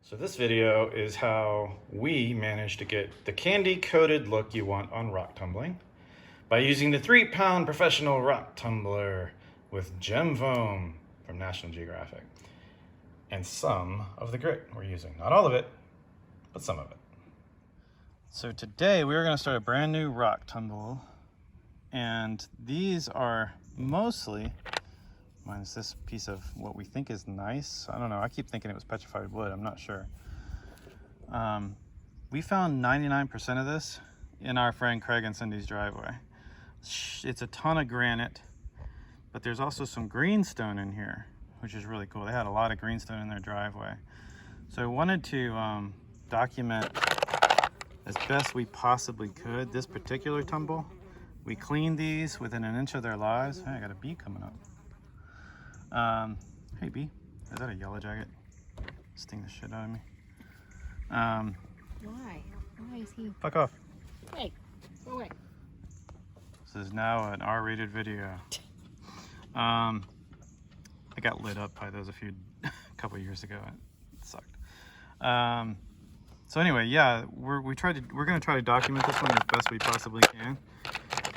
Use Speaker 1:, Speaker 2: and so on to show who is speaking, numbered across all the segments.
Speaker 1: So this video is how we managed to get the candy-coated look you want on rock tumbling by using the 3-pound professional rock tumbler with gem foam from National Geographic and some of the grit we're using. Not all of it, but some of it. So today we're going to start a brand new rock tumble, and these are mostly, minus this piece of what we think is nice. I don't know, I keep thinking it was petrified wood, I'm not sure. We found 99% of this in our friend Craig and Cindy's driveway. It's a ton of granite, but there's also some greenstone in here, which is really cool. They had a lot of greenstone in their driveway. So I wanted to document as best we possibly could this particular tumble. We cleaned these within an inch of their lives. Hey, I got a bee coming up. Hey bee, is that a yellow jacket? Sting the shit out of me.
Speaker 2: Why? Why is he?
Speaker 1: Fuck off.
Speaker 2: Hey, go away.
Speaker 1: This is now an R-rated video. I got lit up by those a couple years ago. It sucked. So anyway, yeah, we're gonna try to document this one as best we possibly can.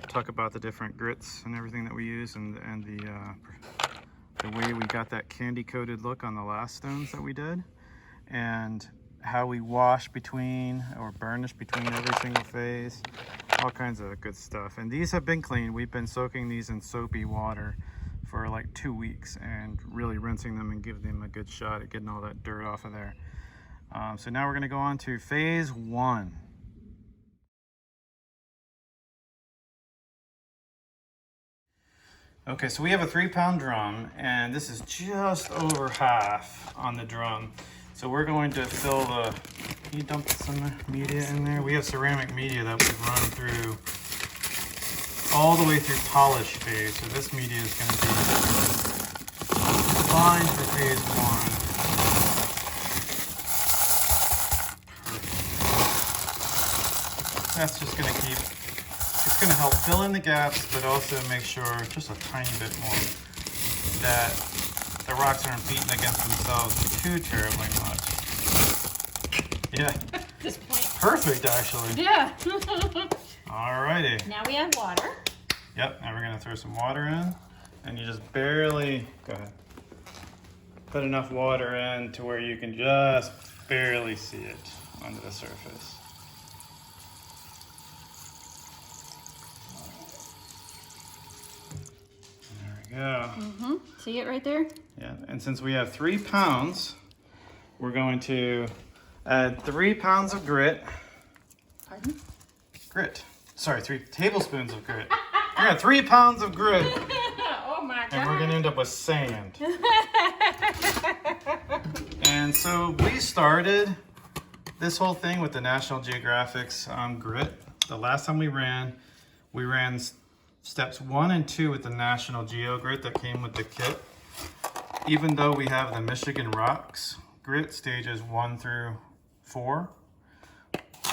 Speaker 1: Talk about the different grits and everything that we use, and the way we got that candy coated look on the last stones that we did, and how we wash between or burnish between every single phase, all kinds of good stuff. And these have been cleaned. We've been soaking these in soapy water for like 2 weeks and really rinsing them and giving them a good shot at getting all that dirt off of there. So now we're going to go on to phase 1. Okay, so we have a 3-pound drum, and this is just over half on the drum. So we're going to fill the, can you dump some media in there? We have ceramic media that we've run through all the way through polish phase. So this media is going to be fine for phase 1. Perfect. That's just going to keep, it's going to help fill in the gaps, but also make sure just a tiny bit more that the rocks aren't beating against themselves too terribly much. Yeah.
Speaker 2: At this point.
Speaker 1: Perfect, actually.
Speaker 2: Yeah.
Speaker 1: Alrighty.
Speaker 2: Now we add water.
Speaker 1: Yep, now we're going to throw some water in, and you just barely, go ahead, put enough water in to where you can just barely see it under the surface. There we go.
Speaker 2: See it right there?
Speaker 1: Yeah, and since we have 3 pounds, we're going to add 3 pounds of grit.
Speaker 2: Pardon?
Speaker 1: Grit. Sorry, 3 tablespoons of grit. We got 3 pounds of grit.
Speaker 2: Oh my God.
Speaker 1: And we're gonna end up with sand. And so we started this whole thing with the National Geographic's grit. The last time we ran steps 1 and 2 with the National Geo grit that came with the kit. Even though we have the Michigan Rocks grit stages 1 through 4,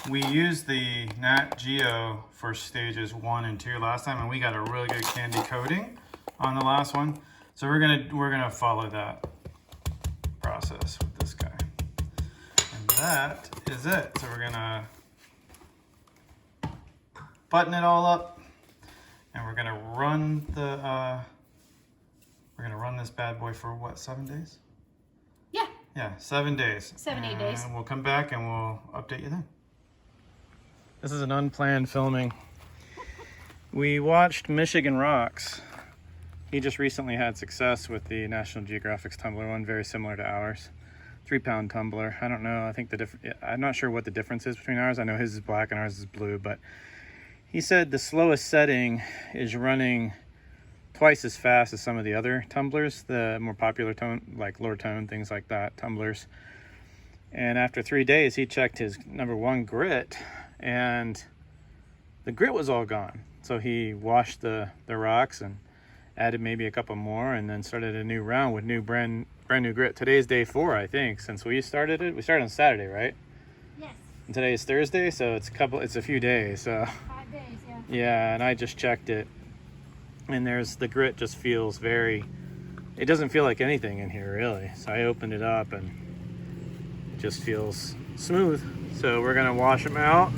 Speaker 1: we used the Nat Geo for stages 1 and 2 last time, and we got a really good candy coating on the last one. So we're gonna follow that process with this guy, and that is it. So we're gonna button it all up, and we're gonna run this bad boy for what, 7 days?
Speaker 2: Yeah.
Speaker 1: Yeah, 7 days.
Speaker 2: 7, 8 days.
Speaker 1: And we'll come back and we'll update you then. This is an unplanned filming. We watched Michigan Rocks. He just recently had success with the National Geographic's tumbler one, very similar to ours. 3-pound tumbler. I don't know. I think I'm not sure what the difference is between ours. I know his is black and ours is blue, but he said the slowest setting is running twice as fast as some of the other tumblers, the more popular tone, like lower tone, things like that, tumblers. And after 3 days, he checked his #1 grit, and the grit was all gone. So he washed the rocks and added maybe a couple more, and then started a new round with brand new grit. Today's day 4, I think, since we started it. We started on Saturday, right?
Speaker 2: Yes.
Speaker 1: And today is Thursday, so it's a few days.
Speaker 2: 5 days, yeah.
Speaker 1: Yeah, and I just checked it, and the grit just feels it doesn't feel like anything in here really. So I opened it up, and just feels smooth. So we're gonna wash them out,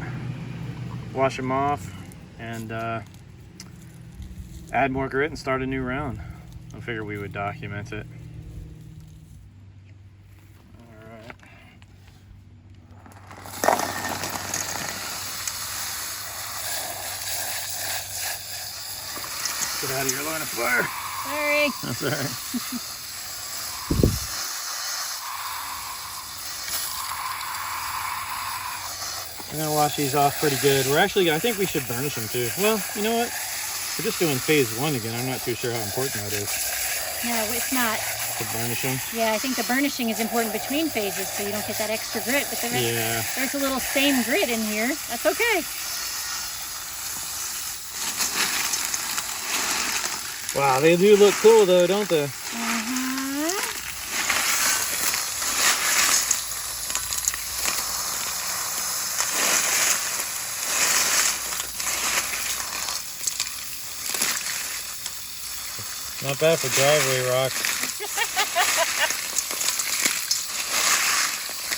Speaker 1: wash them off, and add more grit and start a new round. I figured we would document it. Alright. Get out of your line of fire.
Speaker 2: Sorry.
Speaker 1: That's alright. I'm gonna wash these off pretty good. We're actually, I think we should burnish them too. Well, you know what? We're just doing phase 1 again. I'm not too sure how important that is.
Speaker 2: No, it's not.
Speaker 1: The burnishing.
Speaker 2: Yeah, I think the burnishing is important between phases so you don't get that extra grit. But there's a little same grit in here. That's okay.
Speaker 1: Wow, they do look cool though, don't they? Not bad for driveway rock.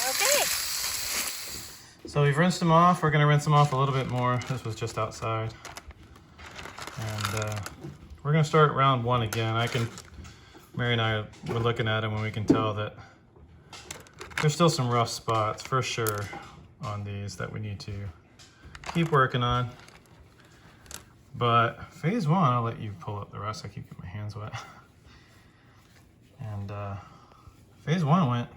Speaker 2: Okay.
Speaker 1: So we've rinsed them off. We're gonna rinse them off a little bit more. This was just outside. And we're gonna start round 1 again. Mary and I were looking at them and we can tell that there's still some rough spots for sure on these that we need to keep working on. But phase 1, I'll let you pull up the rest. I keep getting my hands wet. And phase 1 went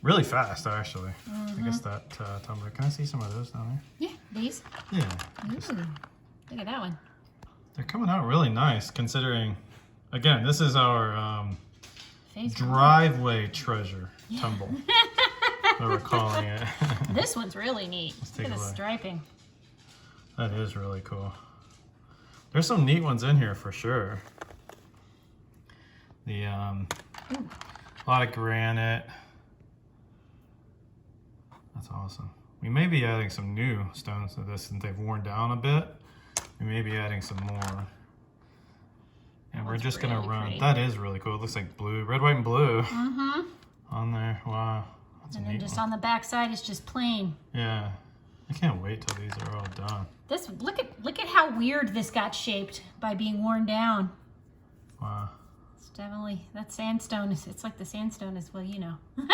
Speaker 1: really fast, actually. I guess that tumbler. Can I see some of those down
Speaker 2: Yeah, these.
Speaker 1: there? Yeah.
Speaker 2: Ooh, look at that one.
Speaker 1: They're coming out really nice, considering, again, this is our
Speaker 2: Phase
Speaker 1: driveway treasure tumble. What we're calling it.
Speaker 2: This one's really neat.
Speaker 1: Let's
Speaker 2: Look
Speaker 1: take
Speaker 2: at
Speaker 1: a
Speaker 2: the
Speaker 1: look.
Speaker 2: striping.
Speaker 1: That is really cool. There's some neat ones in here for sure. The a lot of granite. That's awesome. We may be adding some new stones to this since they've worn down a bit. We may be adding some more. And we're just gonna run.
Speaker 2: Pretty.
Speaker 1: That is really cool. It looks like blue, red, white, and blue on there. Wow. That's
Speaker 2: And
Speaker 1: a
Speaker 2: then
Speaker 1: neat
Speaker 2: just
Speaker 1: one.
Speaker 2: on the back side is just plain.
Speaker 1: Yeah. I can't wait till these are all done.
Speaker 2: This look at how weird this got shaped by being worn down.
Speaker 1: Wow.
Speaker 2: It's definitely that sandstone. It's like the sandstone is, well, you know.
Speaker 1: Flip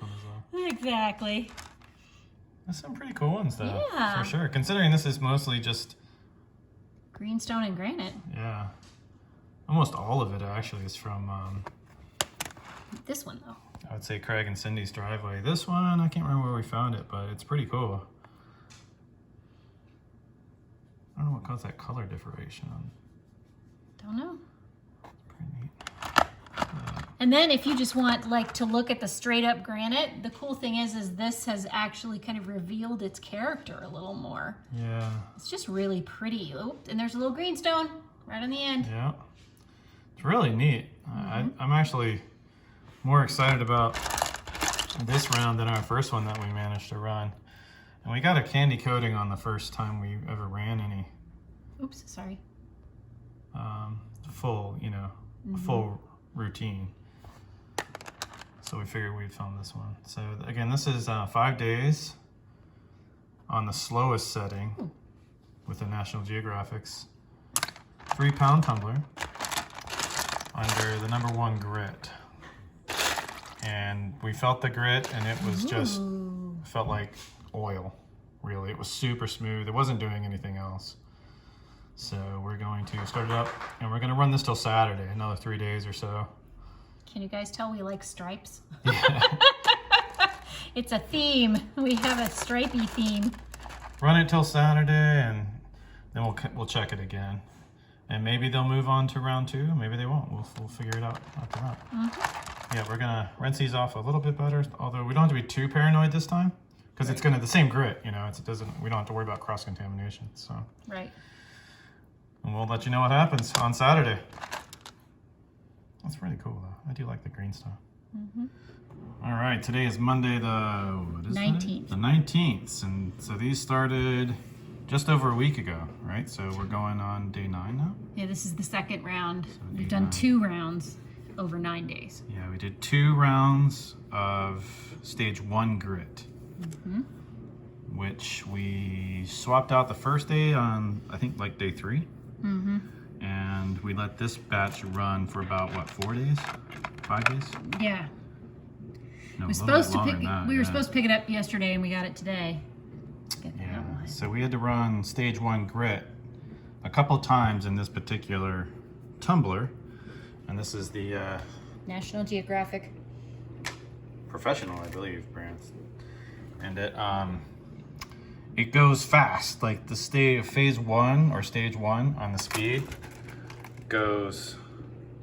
Speaker 1: on this off.
Speaker 2: Exactly.
Speaker 1: There's some pretty cool ones though.
Speaker 2: Yeah.
Speaker 1: For sure. Considering this is mostly just,
Speaker 2: Greenstone and granite.
Speaker 1: yeah. Almost all of it actually is from,
Speaker 2: This one though.
Speaker 1: I would say Craig and Cindy's driveway. This one, I can't remember where we found it, but it's pretty cool. I don't know what caused that color differentiation on.
Speaker 2: Don't know.
Speaker 1: Pretty neat.
Speaker 2: And then if you just want like to look at the straight up granite, the cool thing is this has actually kind of revealed its character a little more.
Speaker 1: Yeah.
Speaker 2: It's just really pretty. Oh, and there's a little greenstone right on the end.
Speaker 1: Yeah. It's really neat. I'm actually more excited about this round than our first one that we managed to run. And we got a candy coating on the first time we ever ran any
Speaker 2: Oops, sorry.
Speaker 1: full, full routine. So we figured we'd film this one. So again, this is 5 days on the slowest setting with the National Geographic's 3-pound tumbler under the #1 grit. And we felt the grit and it was just, felt like oil, really. It was super smooth. It wasn't doing anything else. So we're going to start it up and we're going to run this till Saturday, another 3 days or so.
Speaker 2: Can you guys tell we like stripes?
Speaker 1: Yeah.
Speaker 2: It's a theme. We have a stripey theme.
Speaker 1: Run it till Saturday and then we'll check it again. And maybe they'll move on to round 2. Maybe they won't. We'll figure it out after that. Yeah, we're gonna rinse these off a little bit better, although we don't have to be too paranoid this time because it's gonna the same grit, we don't have to worry about cross contamination. So
Speaker 2: Right.
Speaker 1: and we'll let you know what happens on Saturday. That's pretty cool though. I do like the green stuff. All right, today is Monday what is
Speaker 2: 19th.
Speaker 1: it? The 19th, and so these started just over a week ago, right? So we're going on day 9 now.
Speaker 2: Yeah, this is the second round. We've
Speaker 1: day
Speaker 2: done
Speaker 1: 9.
Speaker 2: 2 rounds. over 9 days.
Speaker 1: Yeah, we did 2 rounds of stage 1 grit, which we swapped out the first day on, I think, like day 3. And we let this batch run for about, what, 4 days? 5 days?
Speaker 2: Yeah.
Speaker 1: No,
Speaker 2: We were supposed to pick it up yesterday and we got it today. Get that one.
Speaker 1: So we had to run stage 1 grit a couple times in this particular tumbler. And this is the
Speaker 2: National Geographic.
Speaker 1: Professional, I believe, brands. And it goes fast. Like the phase 1 or stage 1 on the speed goes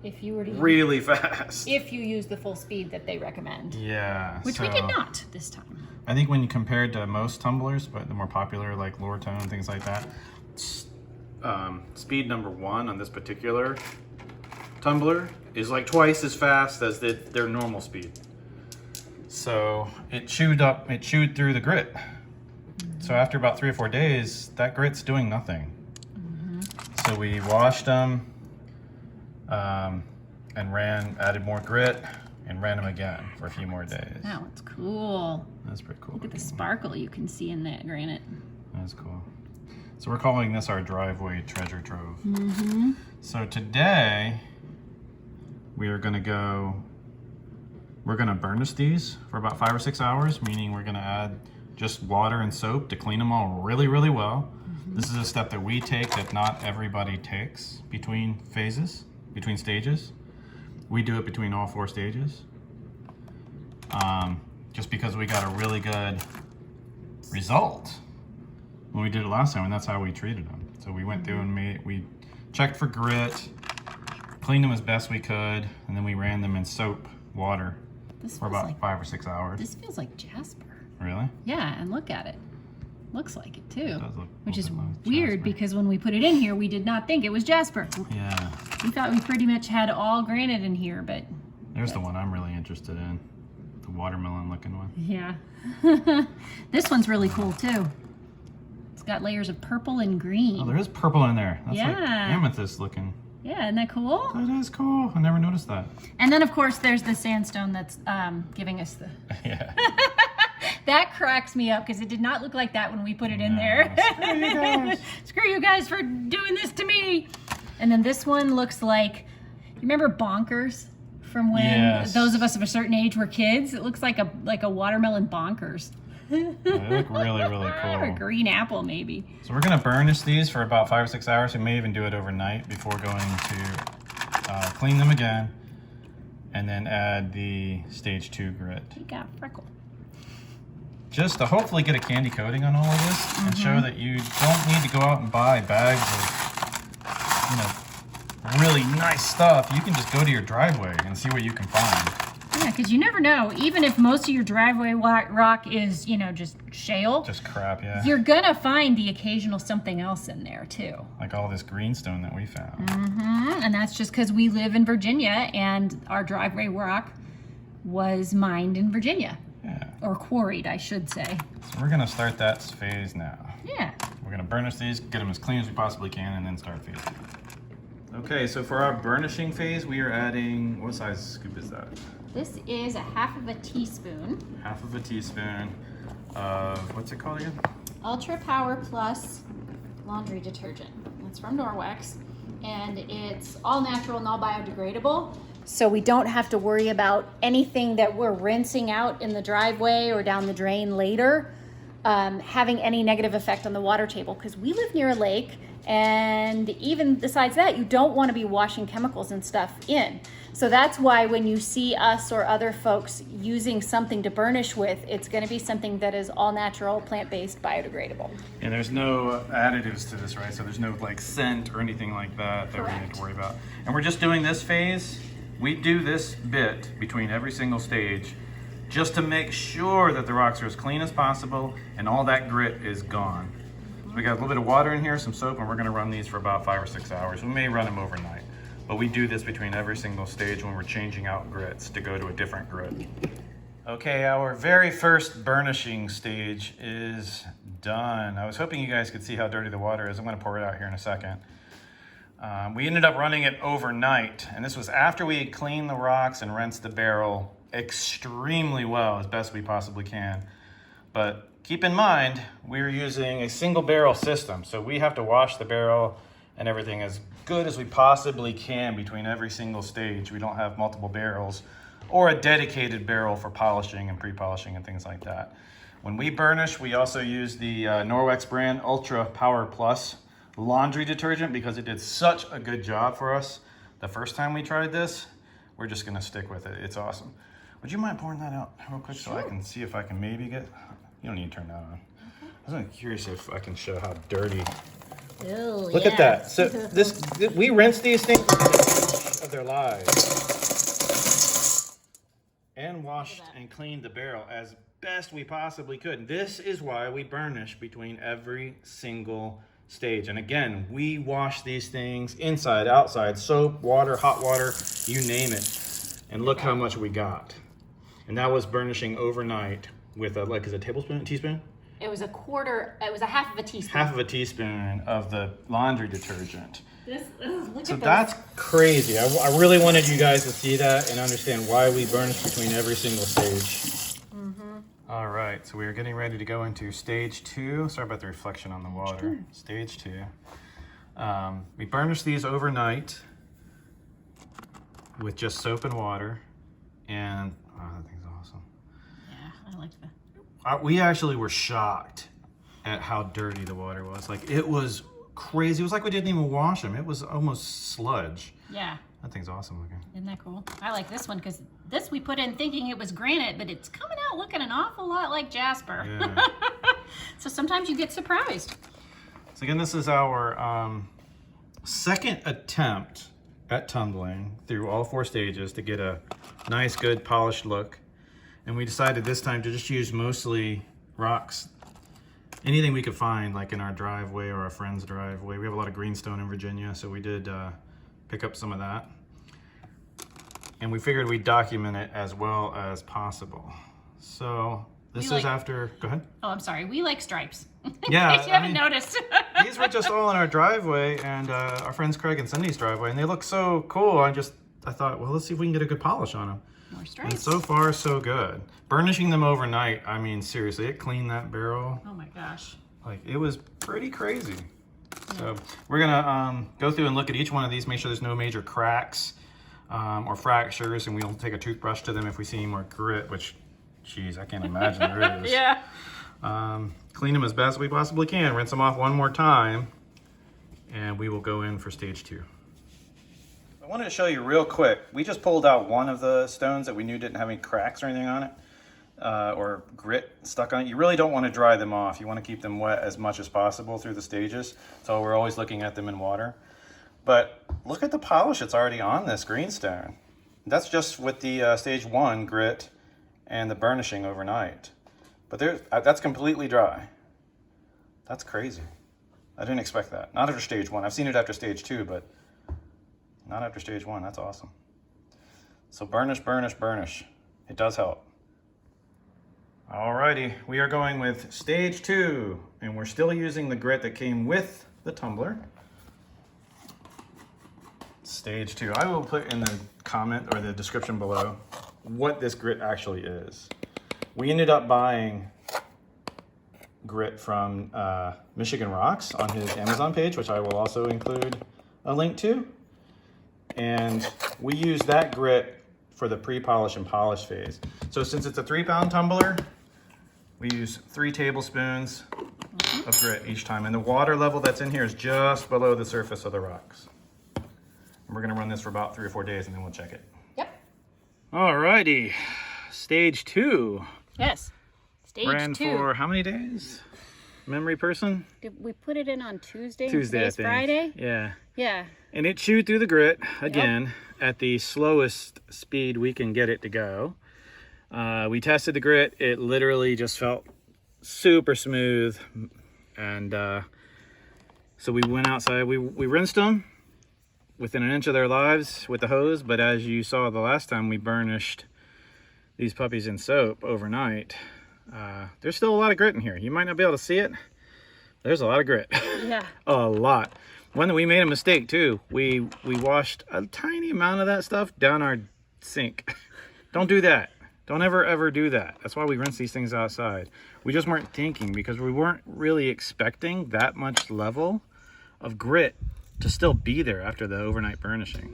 Speaker 2: If you were to
Speaker 1: really fast.
Speaker 2: if you use the full speed that they recommend.
Speaker 1: Yeah.
Speaker 2: Which we did not this time.
Speaker 1: I think when you compare it to most tumblers, but the more popular like lower tone, things like that, speed number 1 on this particular tumbler is like twice as fast as their normal speed. So it chewed through the grit. So after about 3 or 4 days, that grit's doing nothing. So we washed them and added more grit and ran them again for a few more days.
Speaker 2: That one's cool.
Speaker 1: That's pretty cool.
Speaker 2: Look at the sparkle you can see in that granite.
Speaker 1: That's cool. So we're calling this our driveway treasure trove. So today we're gonna burnish these for about 5 or 6 hours, meaning we're gonna add just water and soap to clean them all really, really well. This is a step that we take that not everybody takes between stages. We do it between all 4 stages. Just because we got a really good result when we did it last time, and that's how we treated them. So we went through and we checked for grit, cleaned them as best we could, and then we ran them in soap water for about 5 or 6 hours.
Speaker 2: This feels like jasper.
Speaker 1: Really?
Speaker 2: Yeah, and look at it. Looks like it too.
Speaker 1: It does look
Speaker 2: Which is
Speaker 1: like
Speaker 2: weird
Speaker 1: jasper.
Speaker 2: because when we put it in here, we did not think it was jasper.
Speaker 1: Yeah.
Speaker 2: We thought we pretty much had all granite in here, but
Speaker 1: There's the one I'm really interested in. The watermelon looking one.
Speaker 2: yeah. This one's really cool too. It's got layers of purple and green.
Speaker 1: Oh, there is purple in there. That's like
Speaker 2: Yeah.
Speaker 1: amethyst looking.
Speaker 2: Yeah, isn't that cool?
Speaker 1: That is cool. I never noticed that.
Speaker 2: And then of course there's the sandstone that's giving us the...
Speaker 1: Yeah.
Speaker 2: That cracks me up because it did not look like that when we put it in
Speaker 1: No,
Speaker 2: there.
Speaker 1: screw you guys.
Speaker 2: Screw you guys for doing this to me. And then this one looks like, you remember Bonkers from when those of us of a certain age were kids? It looks like a watermelon Bonkers.
Speaker 1: They look really, really cool.
Speaker 2: Or a green apple maybe.
Speaker 1: So we're gonna burnish these for about 5 or 6 hours. We may even do it overnight before going to clean them again, and then add the stage 2 grit.
Speaker 2: You got a freckle.
Speaker 1: Just to hopefully get a candy coating on all of this and show that you don't need to go out and buy bags of, really nice stuff. You can just go to your driveway and see what you can find.
Speaker 2: Yeah, because you never know. Even if most of your driveway rock is, just shale,
Speaker 1: Just crap, yeah.
Speaker 2: you're gonna find the occasional something else in there too.
Speaker 1: Like all this greenstone that we found.
Speaker 2: And that's just because we live in Virginia and our driveway rock was mined in Virginia.
Speaker 1: Yeah.
Speaker 2: Or quarried, I should say.
Speaker 1: So we're gonna start that phase now.
Speaker 2: Yeah.
Speaker 1: We're gonna burnish these, get them as clean as we possibly can, and then start phase 2. Okay, so for our burnishing phase, we are adding, what size scoop is that?
Speaker 2: This is a half of a teaspoon.
Speaker 1: Half of a teaspoon of, what's it called again?
Speaker 2: Ultra Power Plus laundry detergent. It's from Norwex, and it's all natural and all biodegradable. So we don't have to worry about anything that we're rinsing out in the driveway or down the drain later having any negative effect on the water table, because we live near a lake, and even besides that, you don't want to be washing chemicals and stuff in. So that's why when you see us or other folks using something to burnish with, it's going to be something that is all natural, plant-based, biodegradable.
Speaker 1: And there's no additives to this, right? So there's no like scent or anything like that we
Speaker 2: Correct.
Speaker 1: need to worry about. And we're just doing this phase. We do this bit between every single stage just to make sure that the rocks are as clean as possible and all that grit is gone. So we got a little bit of water in here, some soap, and we're gonna run these for about 5 or 6 hours. We may run them overnight, but we do this between every single stage when we're changing out grits to go to a different grit. Okay, our very first burnishing stage is done. I was hoping you guys could see how dirty the water is. I'm gonna pour it out here in a second. We ended up running it overnight, and this was after we had cleaned the rocks and rinsed the barrel extremely well, as best we possibly can. But keep in mind, we're using a single barrel system, so we have to wash the barrel and everything as good as we possibly can between every single stage. We don't have multiple barrels or a dedicated barrel for polishing and pre-polishing and things like that. When we burnish, we also use the Norwex brand Ultra Power Plus laundry detergent because it did such a good job for us the first time we tried this. We're just gonna stick with it. It's awesome. Would you mind pouring that out real quick so I can see if I can maybe get, you don't need to turn that on. I was curious if I can show how dirty.
Speaker 2: Ew,
Speaker 1: Look at that. So we rinsed these things of their lives and washed and cleaned the barrel as best we possibly could. This is why we burnish between every single stage. And again, we wash these things inside, outside, soap, water, hot water, you name it. And look how much we got. And that was burnishing overnight with a, like, is it a tablespoon, a teaspoon?
Speaker 2: It was a half of a teaspoon.
Speaker 1: Half of a teaspoon of the laundry detergent.
Speaker 2: Look
Speaker 1: So
Speaker 2: at this.
Speaker 1: that's crazy. I really wanted you guys to see that and understand why we burnish between every single stage. All right, so we are getting ready to go into stage 2. Sorry about the reflection on the water. Stage 2. We burnish these overnight with just soap and water. And, oh, that thing's awesome.
Speaker 2: Yeah, I like that.
Speaker 1: We actually were shocked at how dirty the water was. Like, it was crazy. It was like we didn't even wash them. It was almost sludge.
Speaker 2: Yeah.
Speaker 1: That thing's awesome looking.
Speaker 2: Isn't that cool? I like this one because this we put in thinking it was granite, but it's coming out looking an awful lot like jasper.
Speaker 1: Yeah.
Speaker 2: So sometimes you get surprised.
Speaker 1: So again, this is our second attempt at tumbling through all 4 stages to get a nice, good, polished look. And we decided this time to just use mostly rocks. Anything we could find, like in our driveway or a friend's driveway. We have a lot of greenstone in Virginia, so we did pick up some of that. And we figured we'd document it as well as possible. So this is after, go ahead.
Speaker 2: Oh, I'm sorry. We like stripes.
Speaker 1: Yeah,
Speaker 2: In case you haven't noticed.
Speaker 1: These were just all in our driveway and our friends Craig and Cindy's driveway, and they look so cool. I thought, well, let's see if we can get a good polish on them.
Speaker 2: More stripes.
Speaker 1: And so far, so good. Burnishing them overnight, I mean, seriously, it cleaned that barrel.
Speaker 2: Oh my gosh.
Speaker 1: Like, it was pretty crazy. So we're gonna go through and look at each one of these, make sure there's no major cracks or fractures, and we'll take a toothbrush to them if we see any more grit, which, geez, I can't imagine there is.
Speaker 2: Yeah.
Speaker 1: Clean them as best we possibly can, rinse them off one more time, and we will go in for stage 2. I wanted to show you real quick. We just pulled out one of the stones that we knew didn't have any cracks or anything on it, or grit stuck on it. You really don't want to dry them off. You want to keep them wet as much as possible through the stages. So we're always looking at them in water. But look at the polish that's already on this greenstone. That's just with the stage 1 grit and the burnishing overnight. But that's completely dry. That's crazy. I didn't expect that. Not after stage 1. I've seen it after stage 2, but not after stage 1. That's awesome. So burnish, burnish, burnish. It does help. Alrighty, we are going with stage 2, and we're still using the grit that came with the tumbler. Stage 2. I will put in the comment or the description below what this grit actually is. We ended up buying grit from Michigan Rocks on his Amazon page, which I will also include a link to. And we use that grit for the pre-polish and polish phase. So since it's a 3-pound tumbler, we use 3 tablespoons of grit each time. And the water level that's in here is just below the surface of the rocks. And we're gonna run this for about 3 or 4 days and then we'll check it.
Speaker 2: Yep.
Speaker 1: Alrighty, stage 2.
Speaker 2: Yes. Stage
Speaker 1: Ran
Speaker 2: 2.
Speaker 1: for how many days? Memory person?
Speaker 2: Did we put it in on Tuesday?
Speaker 1: Tuesday, I think.
Speaker 2: Friday?
Speaker 1: Yeah.
Speaker 2: Yeah.
Speaker 1: And it chewed through the grit again at the slowest speed we can get it to go. We tested the grit. It literally just felt super smooth. And so we went outside. We rinsed them within an inch of their lives with the hose. But as you saw the last time, we burnished these puppies in soap overnight. There's still a lot of grit in here. You might not be able to see it. There's a lot of grit.
Speaker 2: Yeah.
Speaker 1: A lot. we made a mistake too. We washed a tiny amount of that stuff down our sink. Don't do that. Don't ever do that. That's why we rinse these things outside. We just weren't thinking, because we weren't really expecting that much level of grit to still be there after the overnight burnishing.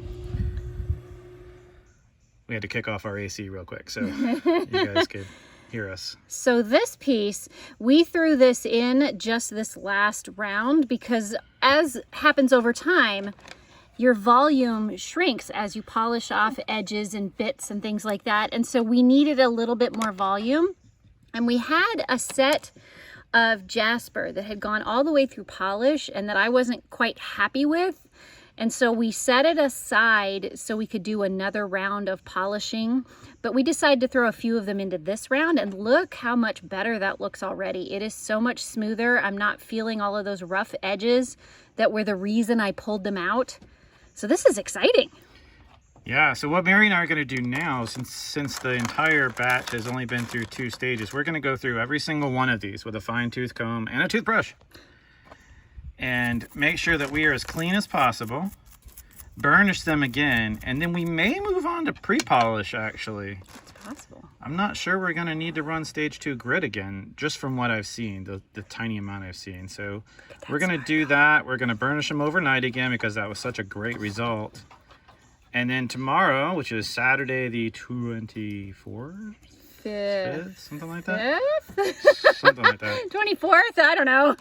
Speaker 1: We had to kick off our AC real quick so you guys could hear us.
Speaker 2: So this piece, we threw this in just this last round because, as happens over time, your volume shrinks as you polish off edges and bits and things like that. And so we needed a little bit more volume. And we had a set of jasper that had gone all the way through polish and that I wasn't quite happy with. And so we set it aside so we could do another round of polishing. But we decided to throw a few of them into this round, and look how much better that looks already. It is so much smoother. I'm not feeling all of those rough edges that were the reason I pulled them out. So this is exciting.
Speaker 1: Yeah, so what Mary and I are going to do now, since the entire batch has only been through 2 stages, we're going to go through every single one of these with a fine tooth comb and a toothbrush. And make sure that we are as clean as possible. Burnish them again, and then we may move on to pre-polish actually.
Speaker 2: It's possible.
Speaker 1: I'm not sure we're going to need to run stage 2 grit again, just from what I've seen, the tiny amount I've seen. So we're going to do that. We're going to burnish them overnight again because that was such a great result. And then tomorrow, which is Saturday the 24th? 5th, something like that.
Speaker 2: 5th?
Speaker 1: Something like that.
Speaker 2: 24th? I don't know.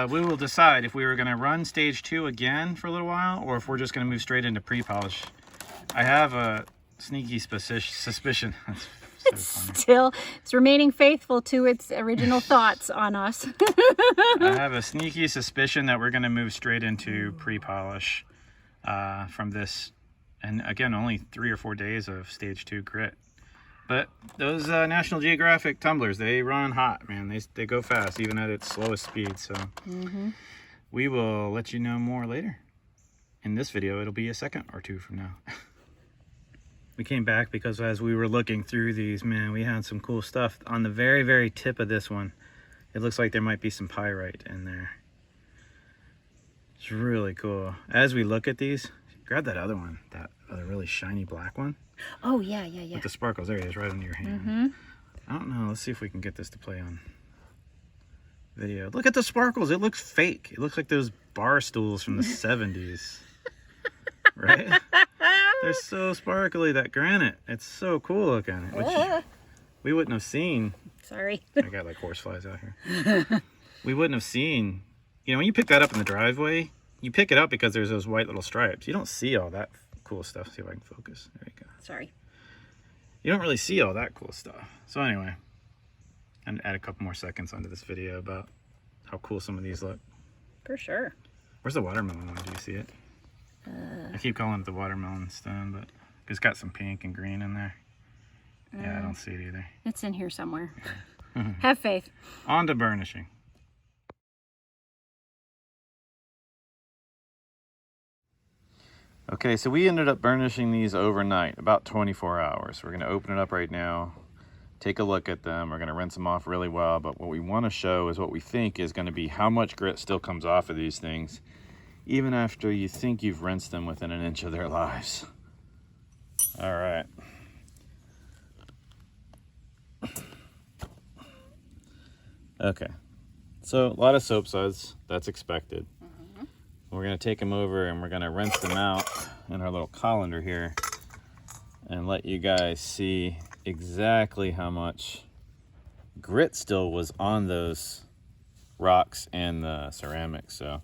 Speaker 1: we will decide if we were going to run stage 2 again for a little while, or if we're just going to move straight into pre-polish. I have a sneaky suspicion. That's so funny.
Speaker 2: It's remaining faithful to its original thoughts on us.
Speaker 1: I have a sneaky suspicion that we're going to move straight into pre-polish from this, and again, only 3 or 4 days of stage 2 grit. But those National Geographic tumblers, they run hot, man. They go fast, even at its slowest speed. So we will let you know more later. In this video, it'll be a second or 2 from now. We came back because as we were looking through these, man, we had some cool stuff. On the very, very tip of this one, it looks like there might be some pyrite in there. It's really cool. As we look at these, grab that other one, that other really shiny black one.
Speaker 2: Oh, yeah.
Speaker 1: With the sparkles. There it is, right under your hand. I don't know. Let's see if we can get this to play on video. Look at the sparkles. It looks fake. It looks like those bar stools from the 70s. Right? They're so sparkly, that granite. It's so cool looking. Which we wouldn't have seen.
Speaker 2: Sorry.
Speaker 1: I got like horse flies out here. We wouldn't have seen. You know, when you pick that up in the driveway, you pick it up because there's those white little stripes. You don't see all that cool stuff. See if I can focus. There you go.
Speaker 2: Sorry.
Speaker 1: You don't really see all that cool stuff. So anyway, I'm gonna add a couple more seconds onto this video about how cool some of these look.
Speaker 2: For sure.
Speaker 1: Where's the watermelon one? Do you see it? I keep calling it the watermelon stone, but it's got some pink and green in there. Yeah, I don't see it either.
Speaker 2: It's in here somewhere. Have faith.
Speaker 1: On to burnishing. Okay, so we ended up burnishing these overnight, about 24 hours. We're going to open it up right now, take a look at them. We're going to rinse them off really well, but what we want to show is what we think is going to be how much grit still comes off of these things, even after you think you've rinsed them within an inch of their lives. All right. Okay, so a lot of soap suds, that's expected. We're going to take them over and we're going to rinse them out in our little colander here and let you guys see exactly how much grit still was on those rocks and the ceramics. So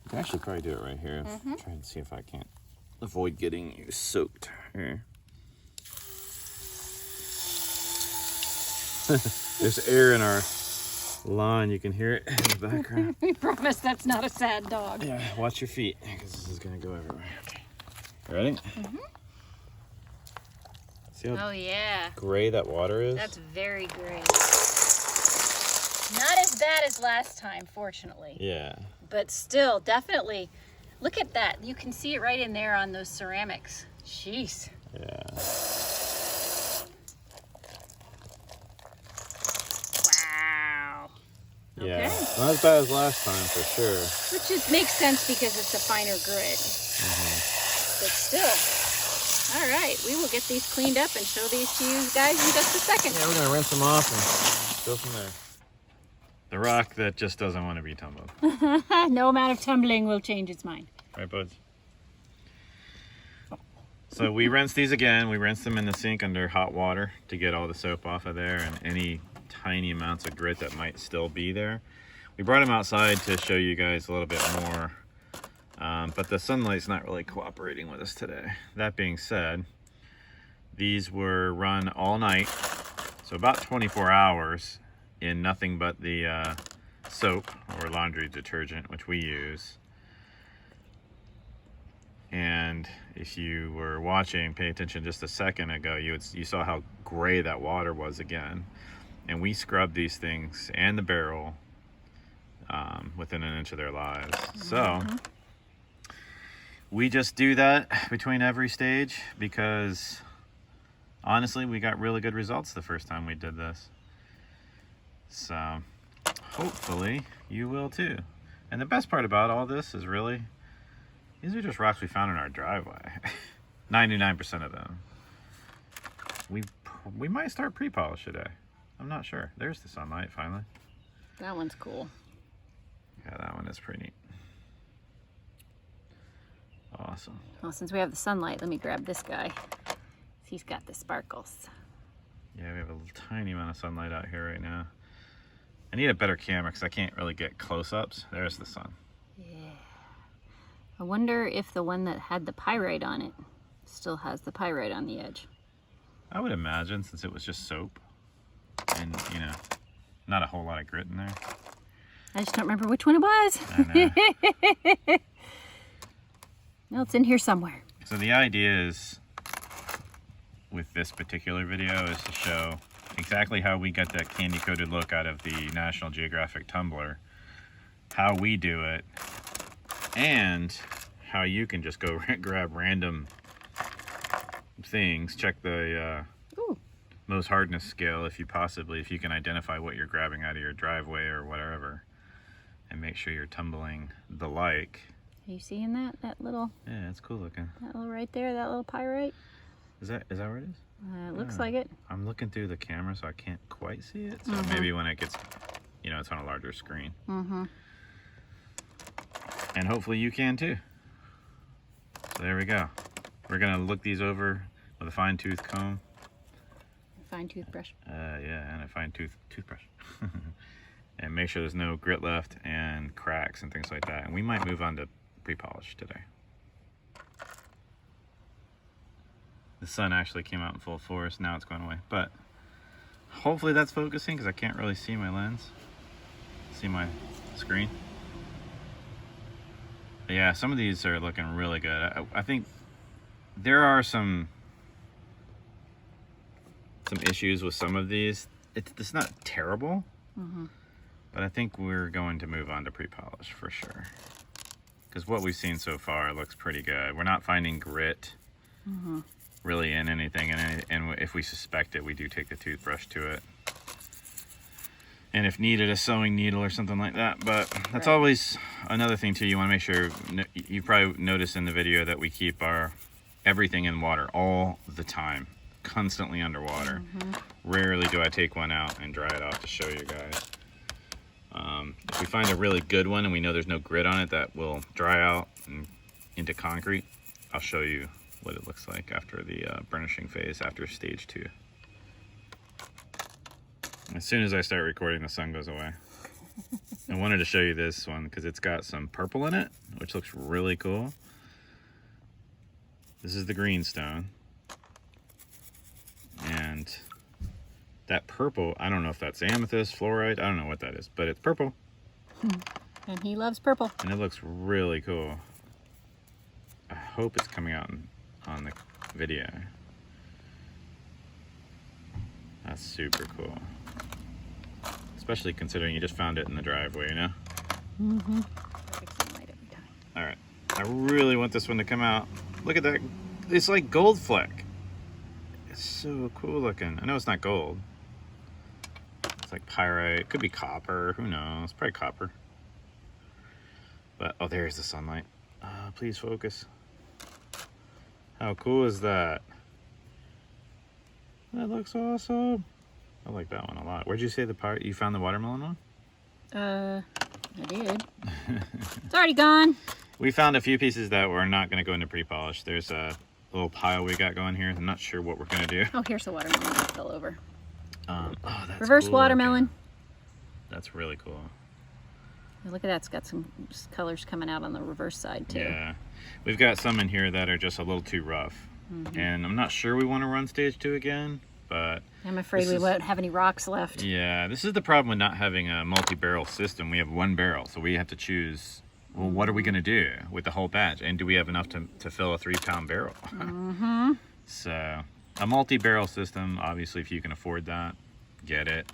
Speaker 1: I can actually probably do it right here. Try and see if I can't avoid getting you soaked here. There's air in our lawn, you can hear it in the background.
Speaker 2: We promise that's not a sad dog.
Speaker 1: Yeah, watch your feet because this is gonna go everywhere. Ready? See how gray that water is?
Speaker 2: That's very gray. Not as bad as last time, fortunately.
Speaker 1: Yeah.
Speaker 2: But still, definitely. Look at that. You can see it right in there on those ceramics. Jeez.
Speaker 1: Yeah. Yeah,
Speaker 2: Okay.
Speaker 1: not as bad as last time for sure.
Speaker 2: Which makes sense because it's a finer grit. But still. All right, we will get these cleaned up and show these to you guys in just a second.
Speaker 1: Yeah, we're gonna rinse them off and go from there. The rock that just doesn't want to be tumbled.
Speaker 2: No amount of tumbling will change its mind.
Speaker 1: Right, buds? So we rinse these again. We rinse them in the sink under hot water to get all the soap off of there and any tiny amounts of grit that might still be there. We brought them outside to show you guys a little bit more, but the sunlight's not really cooperating with us today. That being said, these were run all night, so about 24 hours in nothing but the soap or laundry detergent, which we use. And if you were watching, pay attention just a second ago, you saw how gray that water was again. And we scrubbed these things and the barrel within an inch of their lives. So we just do that between every stage because honestly, we got really good results the first time we did this. So hopefully you will too. And the best part about all this is really, these are just rocks we found in our driveway. 99% of them. We might start pre-polish today. I'm not sure. There's the sunlight finally.
Speaker 2: That one's cool.
Speaker 1: Yeah, that one is pretty neat. Awesome.
Speaker 2: Well, since we have the sunlight, let me grab this guy. He's got the sparkles.
Speaker 1: Yeah, we have a tiny amount of sunlight out here right now. I need a better camera because I can't really get close-ups. There's the sun.
Speaker 2: Yeah. I wonder if the one that had the pyrite on it still has the pyrite on the edge.
Speaker 1: I would imagine, since it was just soap and, you know, not a whole lot of grit in there.
Speaker 2: I just don't remember which one it was.
Speaker 1: I know.
Speaker 2: No, it's in here somewhere.
Speaker 1: So the idea is, with this particular video, is to show exactly how we got that candy-coated look out of the National Geographic tumbler, how we do it, and how you can just go grab random things. Check the Mohs hardness scale if you can identify what you're grabbing out of your driveway or whatever, and make sure you're tumbling the like.
Speaker 2: Are you seeing that? That little...
Speaker 1: Yeah, it's cool looking.
Speaker 2: That little right there, that little pyrite?
Speaker 1: Is that where it is?
Speaker 2: It looks like it.
Speaker 1: I'm looking through the camera, so I can't quite see it. So maybe when it gets, you know, it's on a larger screen. And hopefully you can too. So there we go. We're gonna look these over with a fine tooth comb.
Speaker 2: Fine toothbrush.
Speaker 1: Yeah, and a fine toothbrush. And make sure there's no grit left and cracks and things like that. And we might move on to pre-polish today. The sun actually came out in full force. Now it's going away. But hopefully that's focusing because I can't really see my lens. See my screen. But yeah, some of these are looking really good. I think there are some issues with some of these. It's not terrible. But I think we're going to move on to pre-polish for sure. Because what we've seen so far looks pretty good. We're not finding grit really in anything. And if we suspect it, we do take the toothbrush to it. And if needed, a sewing needle or something like that. But that's always another thing too. You want to make sure, you probably noticed in the video that we keep our everything in water all the time. Constantly underwater. Rarely do I take one out and dry it off to show you guys. If we find a really good one and we know there's no grit on it that will dry out and into concrete, I'll show you what it looks like after the burnishing phase, after stage 2. As soon as I start recording, the sun goes away. I wanted to show you this one because it's got some purple in it, which looks really cool. This is the greenstone. And that purple, I don't know if that's amethyst, fluorite, I don't know what that is, but it's purple.
Speaker 2: And he loves purple.
Speaker 1: And it looks really cool. I hope it's coming out on the video. That's super cool. Especially considering you just found it in the driveway, you know? All right, I really want this one to come out. Look at that, it's like gold fleck. It's so cool looking. I know it's not gold. Looks like pyrite. Could be copper. Who knows? Probably copper. But, oh, there's the sunlight. Please focus. How cool is that? That looks awesome. I like that one a lot. Where'd you say you found the watermelon one?
Speaker 2: I did. It's already gone.
Speaker 1: We found a few pieces that we're not going to go into pre-polish. There's a little pile we got going here. I'm not sure what we're going to do.
Speaker 2: Oh, here's the watermelon that fell over.
Speaker 1: Oh, that's
Speaker 2: reverse
Speaker 1: cool
Speaker 2: watermelon.
Speaker 1: looking. That's really cool.
Speaker 2: Look at that. It's got some colors coming out on the reverse side too.
Speaker 1: Yeah. We've got some in here that are just a little too rough. And I'm not sure we want to run stage 2 again, but
Speaker 2: I'm afraid we won't have any rocks left.
Speaker 1: Yeah, this is the problem with not having a multi-barrel system. We have one barrel, so we have to choose, well, what are we going to do with the whole batch? And do we have enough to fill a 3-pound barrel? So a multi-barrel system, obviously, if you can afford that, get it.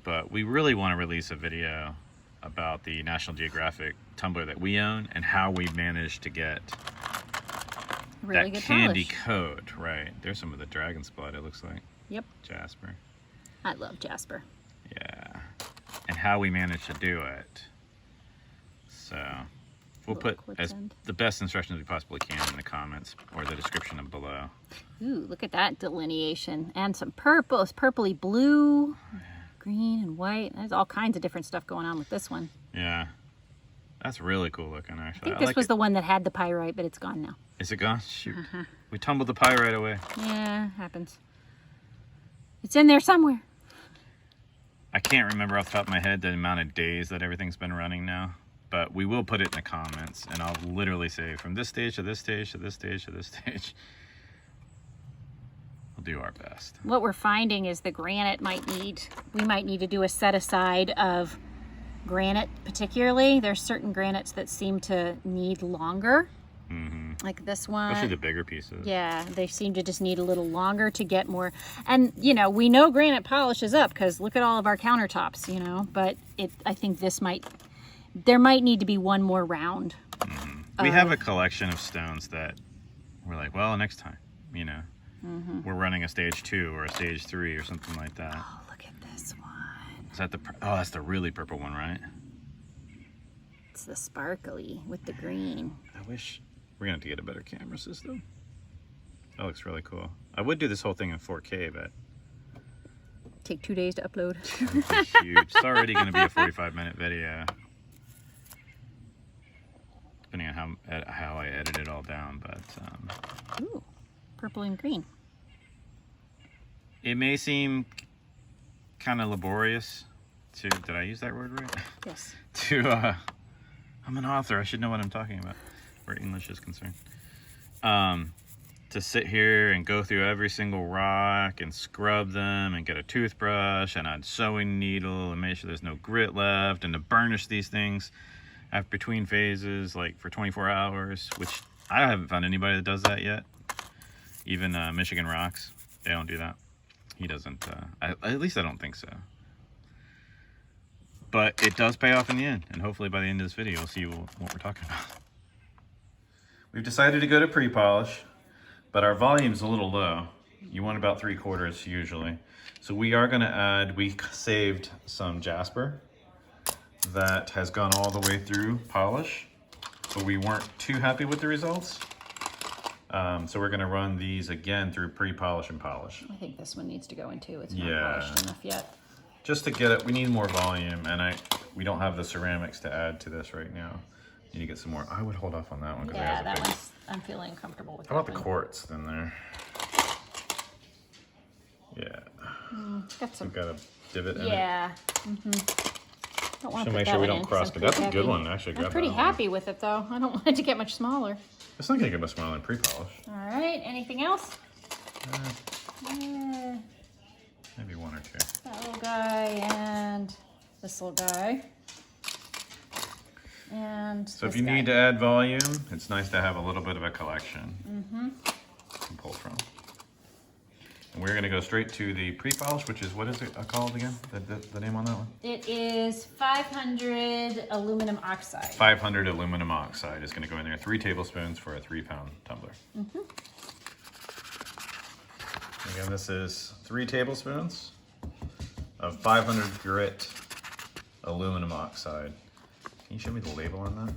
Speaker 1: But we really want to release a video about the National Geographic tumbler that we own and how we managed to get
Speaker 2: really
Speaker 1: that
Speaker 2: good
Speaker 1: candy
Speaker 2: polish.
Speaker 1: coat. Right, there's some of the dragon's blood, it looks like.
Speaker 2: Yep.
Speaker 1: Jasper.
Speaker 2: I love Jasper.
Speaker 1: Yeah, and how we managed to do it. So we'll put the best instructions we possibly can in the comments or the description of below.
Speaker 2: Ooh, look at that delineation. And some purple. It's purpley blue, green and white. There's all kinds of different stuff going on with this one.
Speaker 1: Yeah, that's really cool looking, actually.
Speaker 2: I think this was the one that had the pyrite, but it's gone now.
Speaker 1: Is it gone? Shoot. We tumbled the pyrite away.
Speaker 2: Yeah, happens. It's in there somewhere.
Speaker 1: I can't remember off the top of my head the amount of days that everything's been running now, but we will put it in the comments, and I'll literally say from this stage to this stage to this stage to this stage. We'll do our best.
Speaker 2: What we're finding is the granite we might need to do a set aside of granite particularly. There's certain granites that seem to need longer. Like this one.
Speaker 1: Especially the bigger pieces.
Speaker 2: Yeah, they seem to just need a little longer to get more. And, you know, we know granite polishes up because look at all of our countertops, you know. But I think there might need to be one more round.
Speaker 1: We have a collection of stones that we're like, well, next time, you know. We're running a stage 2 or a stage 3 or something like that.
Speaker 2: Oh, look at this one.
Speaker 1: Is that that's the really purple one, right?
Speaker 2: It's the sparkly with the green.
Speaker 1: I wish we're gonna have to get a better camera system. That looks really cool. I would do this whole thing in 4K, but
Speaker 2: take 2 days to upload.
Speaker 1: It's huge. It's already gonna be a 45-minute video, depending on how I edit it all down. But
Speaker 2: ooh, purple and green.
Speaker 1: it may seem kind of laborious to. Did I use that word right?
Speaker 2: Yes.
Speaker 1: I'm an author. I should know what I'm talking about, where English is concerned. To sit here and go through every single rock and scrub them and get a toothbrush and a sewing needle and make sure there's no grit left and to burnish these things after between phases, like for 24 hours, which I haven't found anybody that does that yet. Even Michigan Rocks, they don't do that. He doesn't, at least I don't think so. But it does pay off in the end, and hopefully by the end of this video, you'll see what we're talking about. We've decided to go to pre-polish, but our volume's a little low. You want about 3/4 usually. So we are gonna add, we saved some Jasper that has gone all the way through polish, but we weren't too happy with the results. So we're gonna run these again through pre-polish and polish.
Speaker 2: I think this one needs to go in too. It's not polished enough yet.
Speaker 1: Just to get it, we need more volume, and we don't have the ceramics to add to this right now. Need to get some more. I would hold off on that one because
Speaker 2: Yeah, that one's, I'm feeling uncomfortable with.
Speaker 1: How about the quartz then there? Yeah.
Speaker 2: It's got some.
Speaker 1: We've got a divot in it.
Speaker 2: Yeah. Don't want
Speaker 1: Should
Speaker 2: to
Speaker 1: make sure we don't cross. But that's a good one, actually.
Speaker 2: I'm pretty happy with it though. I don't want it to get much smaller.
Speaker 1: It's not gonna get much smaller than pre-polish.
Speaker 2: All right. Anything else?
Speaker 1: Maybe one or two.
Speaker 2: That little guy and this little guy. And
Speaker 1: so if you need to add volume, it's nice to have a little bit of a collection to pull from. And we're gonna go straight to the pre-polish, which is, what is it called again? The name on that one?
Speaker 2: It is 500 aluminum oxide.
Speaker 1: 500 aluminum oxide is gonna go in there. 3 tablespoons for a 3-pound tumbler. Again, this is 3 tablespoons of 500 grit aluminum oxide. Can you show me the label on that?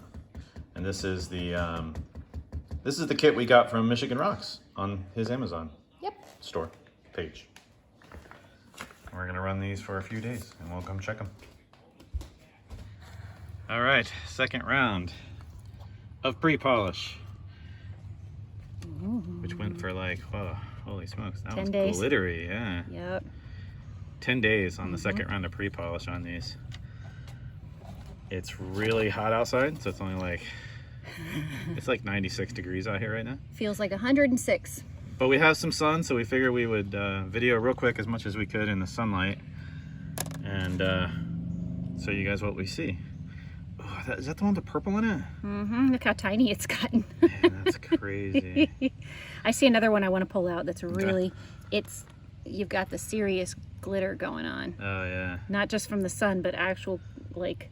Speaker 1: And this is the kit we got from Michigan Rocks on his Amazon store page. We're gonna run these for a few days and we'll come check them. All right, second round of pre-polish, which went for like, oh, holy smokes, that
Speaker 2: 10
Speaker 1: was
Speaker 2: days.
Speaker 1: glittery, yeah.
Speaker 2: Yep.
Speaker 1: 10 days on the second round of pre-polish on these. It's really hot outside, so it's only like, it's like 96 degrees out here right now.
Speaker 2: Feels like 106.
Speaker 1: But we have some sun, so we figured we would video real quick as much as we could in the sunlight and show you guys what we see. Oh, is that the one with the purple in it?
Speaker 2: Mm-hmm. Look how tiny it's gotten.
Speaker 1: Man, that's crazy.
Speaker 2: I see another one I want to pull out that's really, you've got the serious glitter going on.
Speaker 1: Oh, yeah.
Speaker 2: Not just from the sun, but actual, like...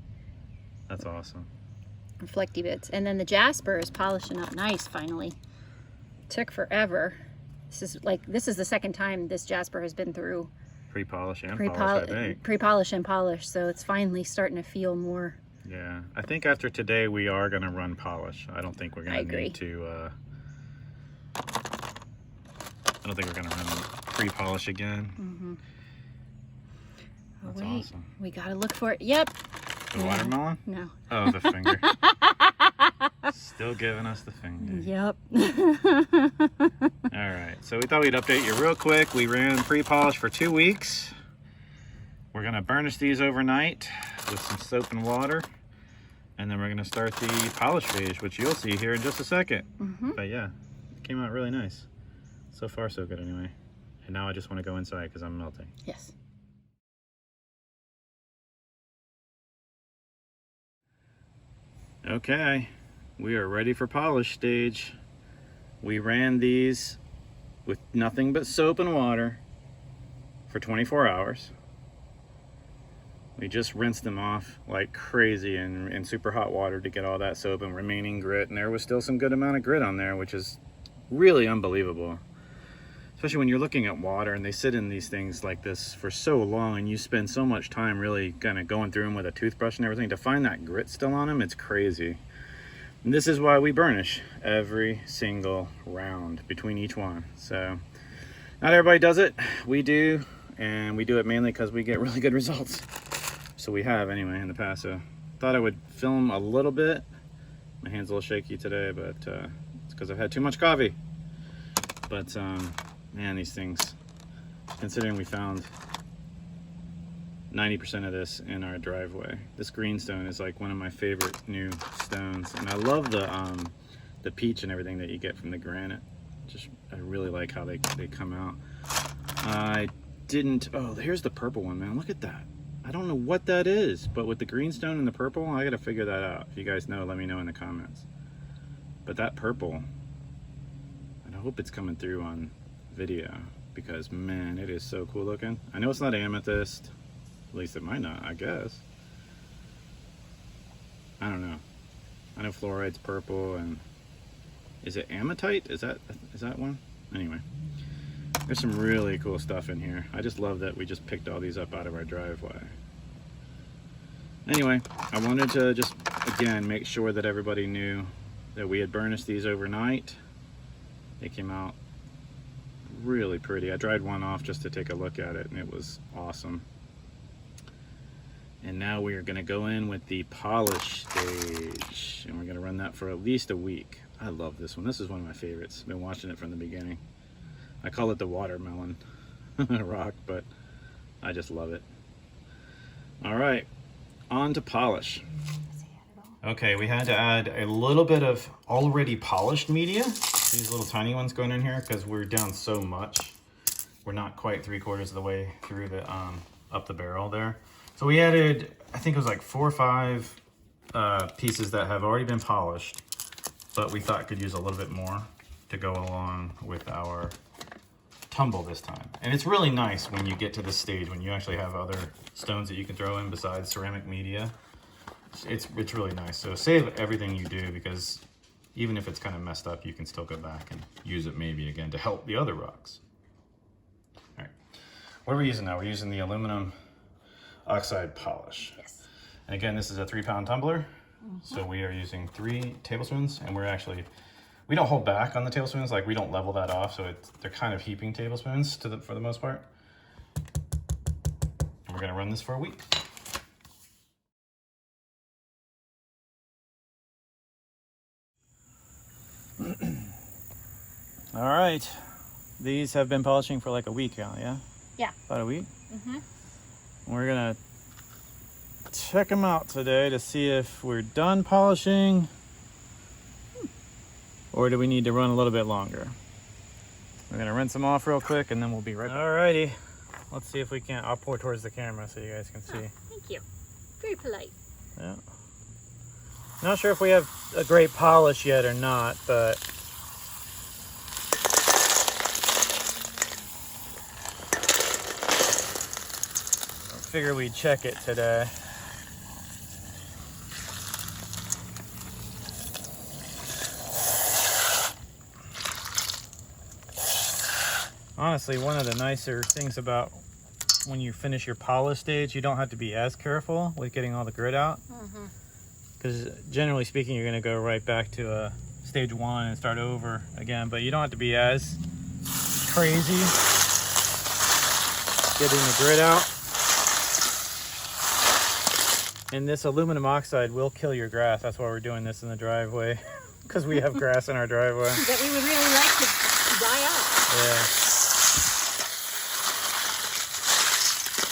Speaker 1: That's awesome.
Speaker 2: Reflecty bits. And then the jasper is polishing up nice, finally. Took forever. This is the second time this jasper has been through
Speaker 1: pre-polish and polish, I think.
Speaker 2: Pre-polish and polish, so it's finally starting to feel more.
Speaker 1: Yeah, I think after today we are going to run polish. I don't think we're going to need to I don't think we're going to run pre-polish again.
Speaker 2: Mm-hmm. Oh,
Speaker 1: that's
Speaker 2: wait,
Speaker 1: awesome.
Speaker 2: We got to look for it. Yep.
Speaker 1: The watermelon?
Speaker 2: No.
Speaker 1: Oh, the finger. Still giving us the finger.
Speaker 2: Yep.
Speaker 1: All right, so we thought we'd update you real quick. We ran pre-polish for 2 weeks. We're gonna burnish these overnight with some soap and water. And then we're gonna start the polish phase, which you'll see here in just a second. But yeah, it came out really nice. So far, so good anyway. And now I just wanna go inside because I'm melting.
Speaker 2: Yes.
Speaker 1: Okay, we are ready for polish stage. We ran these with nothing but soap and water for 24 hours. We just rinsed them off like crazy in super hot water to get all that soap and remaining grit, and there was still some good amount of grit on there, which is really unbelievable. Especially when you're looking at water and they sit in these things like this for so long and you spend so much time really kind of going through them with a toothbrush and everything, to find that grit still on them, it's crazy. And this is why we burnish every single round between each one. So not everybody does it, we do, and we do it mainly because we get really good results. So we have anyway in the past. So thought I would film a little bit. My hand's a little shaky today, but it's because I've had too much coffee. But man, these things, considering we found 90% of this in our driveway. This greenstone is like one of my favorite new stones, and I love the peach and everything that you get from the granite. I really like how they come out. Oh, here's the purple one, man. Look at that. I don't know what that is, but with the greenstone and the purple, I gotta figure that out. If you guys know, let me know in the comments. But that purple, and I hope it's coming through on video, because man, it is so cool looking. I know it's not amethyst, at least it might not, I guess. I don't know. I know fluoride's purple, and is it ametite? Is that one? Anyway, there's some really cool stuff in here. I just love that we just picked all these up out of our driveway. Anyway, I wanted to just again make sure that everybody knew that we had burnished these overnight. They came out really pretty. I dried one off just to take a look at it, and it was awesome. And now we are going to go in with the polish stage, and we're going to run that for at least a week. I love this one. This is one of my favorites. I've been watching it from the beginning. I call it the watermelon rock, but I just love it. All right, on to polish. Okay, we had to add a little bit of already polished media. These little tiny ones going in here because we're down so much. We're not quite 3/4 of the way through the up the barrel there. So we added, I think it was like 4 or 5 pieces that have already been polished, but we thought could use a little bit more to go along with our tumble this time. And it's really nice when you get to this stage when you actually have other stones that you can throw in besides ceramic media. It's really nice. So save everything you do, because even if it's kind of messed up, you can still go back and use it maybe again to help the other rocks. All right, what are we using now? We're using the aluminum Oxide polish.
Speaker 2: Yes.
Speaker 1: And again, this is a 3-pound tumbler. So we are using 3 tablespoons, and we don't hold back on the tablespoons, like we don't level that off, so they're kind of heaping tablespoons for the most part. And we're gonna run this for a week. All right, these have been polishing for like a week now, yeah?
Speaker 2: Yeah.
Speaker 1: About a week?
Speaker 2: Mm-hmm.
Speaker 1: We're gonna check them out today to see if we're done polishing or do we need to run a little bit longer. We're gonna rinse them off real quick and then we'll be right back. Alrighty, let's see if we can. I'll pour towards the camera so you guys can see.
Speaker 2: Oh, thank you. Very polite.
Speaker 1: Yeah. Not sure if we have a great polish yet or not, but I figure we'd check it today. Honestly, one of the nicer things about when you finish your polish stage, you don't have to be as careful with getting all the grit out. Because generally speaking, you're going to go right back to stage 1 and start over again. But you don't have to be as crazy getting the grit out. And this aluminum oxide will kill your grass. That's why we're doing this in the driveway. Because we have grass in our driveway.
Speaker 2: That we would really like to dry out.
Speaker 1: Yeah.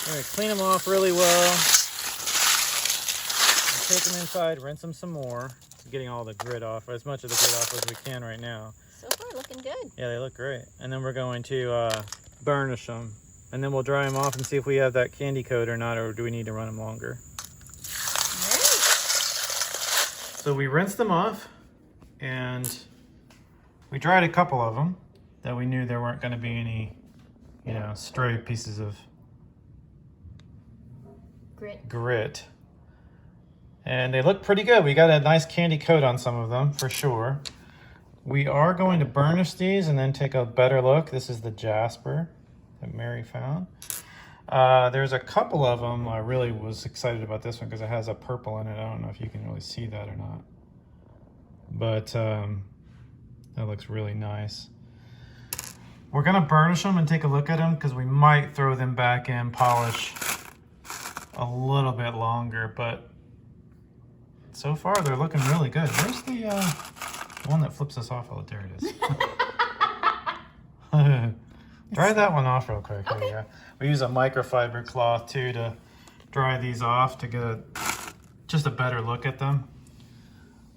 Speaker 1: We're gonna clean them off really well. Take them inside, rinse them some more. Getting all the grit off, as much of the grit off as we can right now.
Speaker 2: So far, looking good.
Speaker 1: Yeah, they look great. And then we're going to burnish them. And then we'll dry them off and see if we have that candy coat or not, or do we need to run them longer.
Speaker 2: Right.
Speaker 1: So we rinsed them off, and we dried a couple of them that we knew there weren't going to be any, stray pieces of grit. And they look pretty good. We got a nice candy coat on some of them for sure. We are going to burnish these and then take a better look. This is the Jasper that Mary found. There's a couple of them. I really was excited about this one because it has a purple in it. I don't know if you can really see that or not. But that looks really nice. We're gonna burnish them and take a look at them because we might throw them back in polish a little bit longer, but so far they're looking really good. Where's the one that flips us off? Oh, there it is. Dry that one off real quick.
Speaker 2: Okay.
Speaker 1: Yeah. We use a microfiber cloth too to dry these off to get just a better look at them.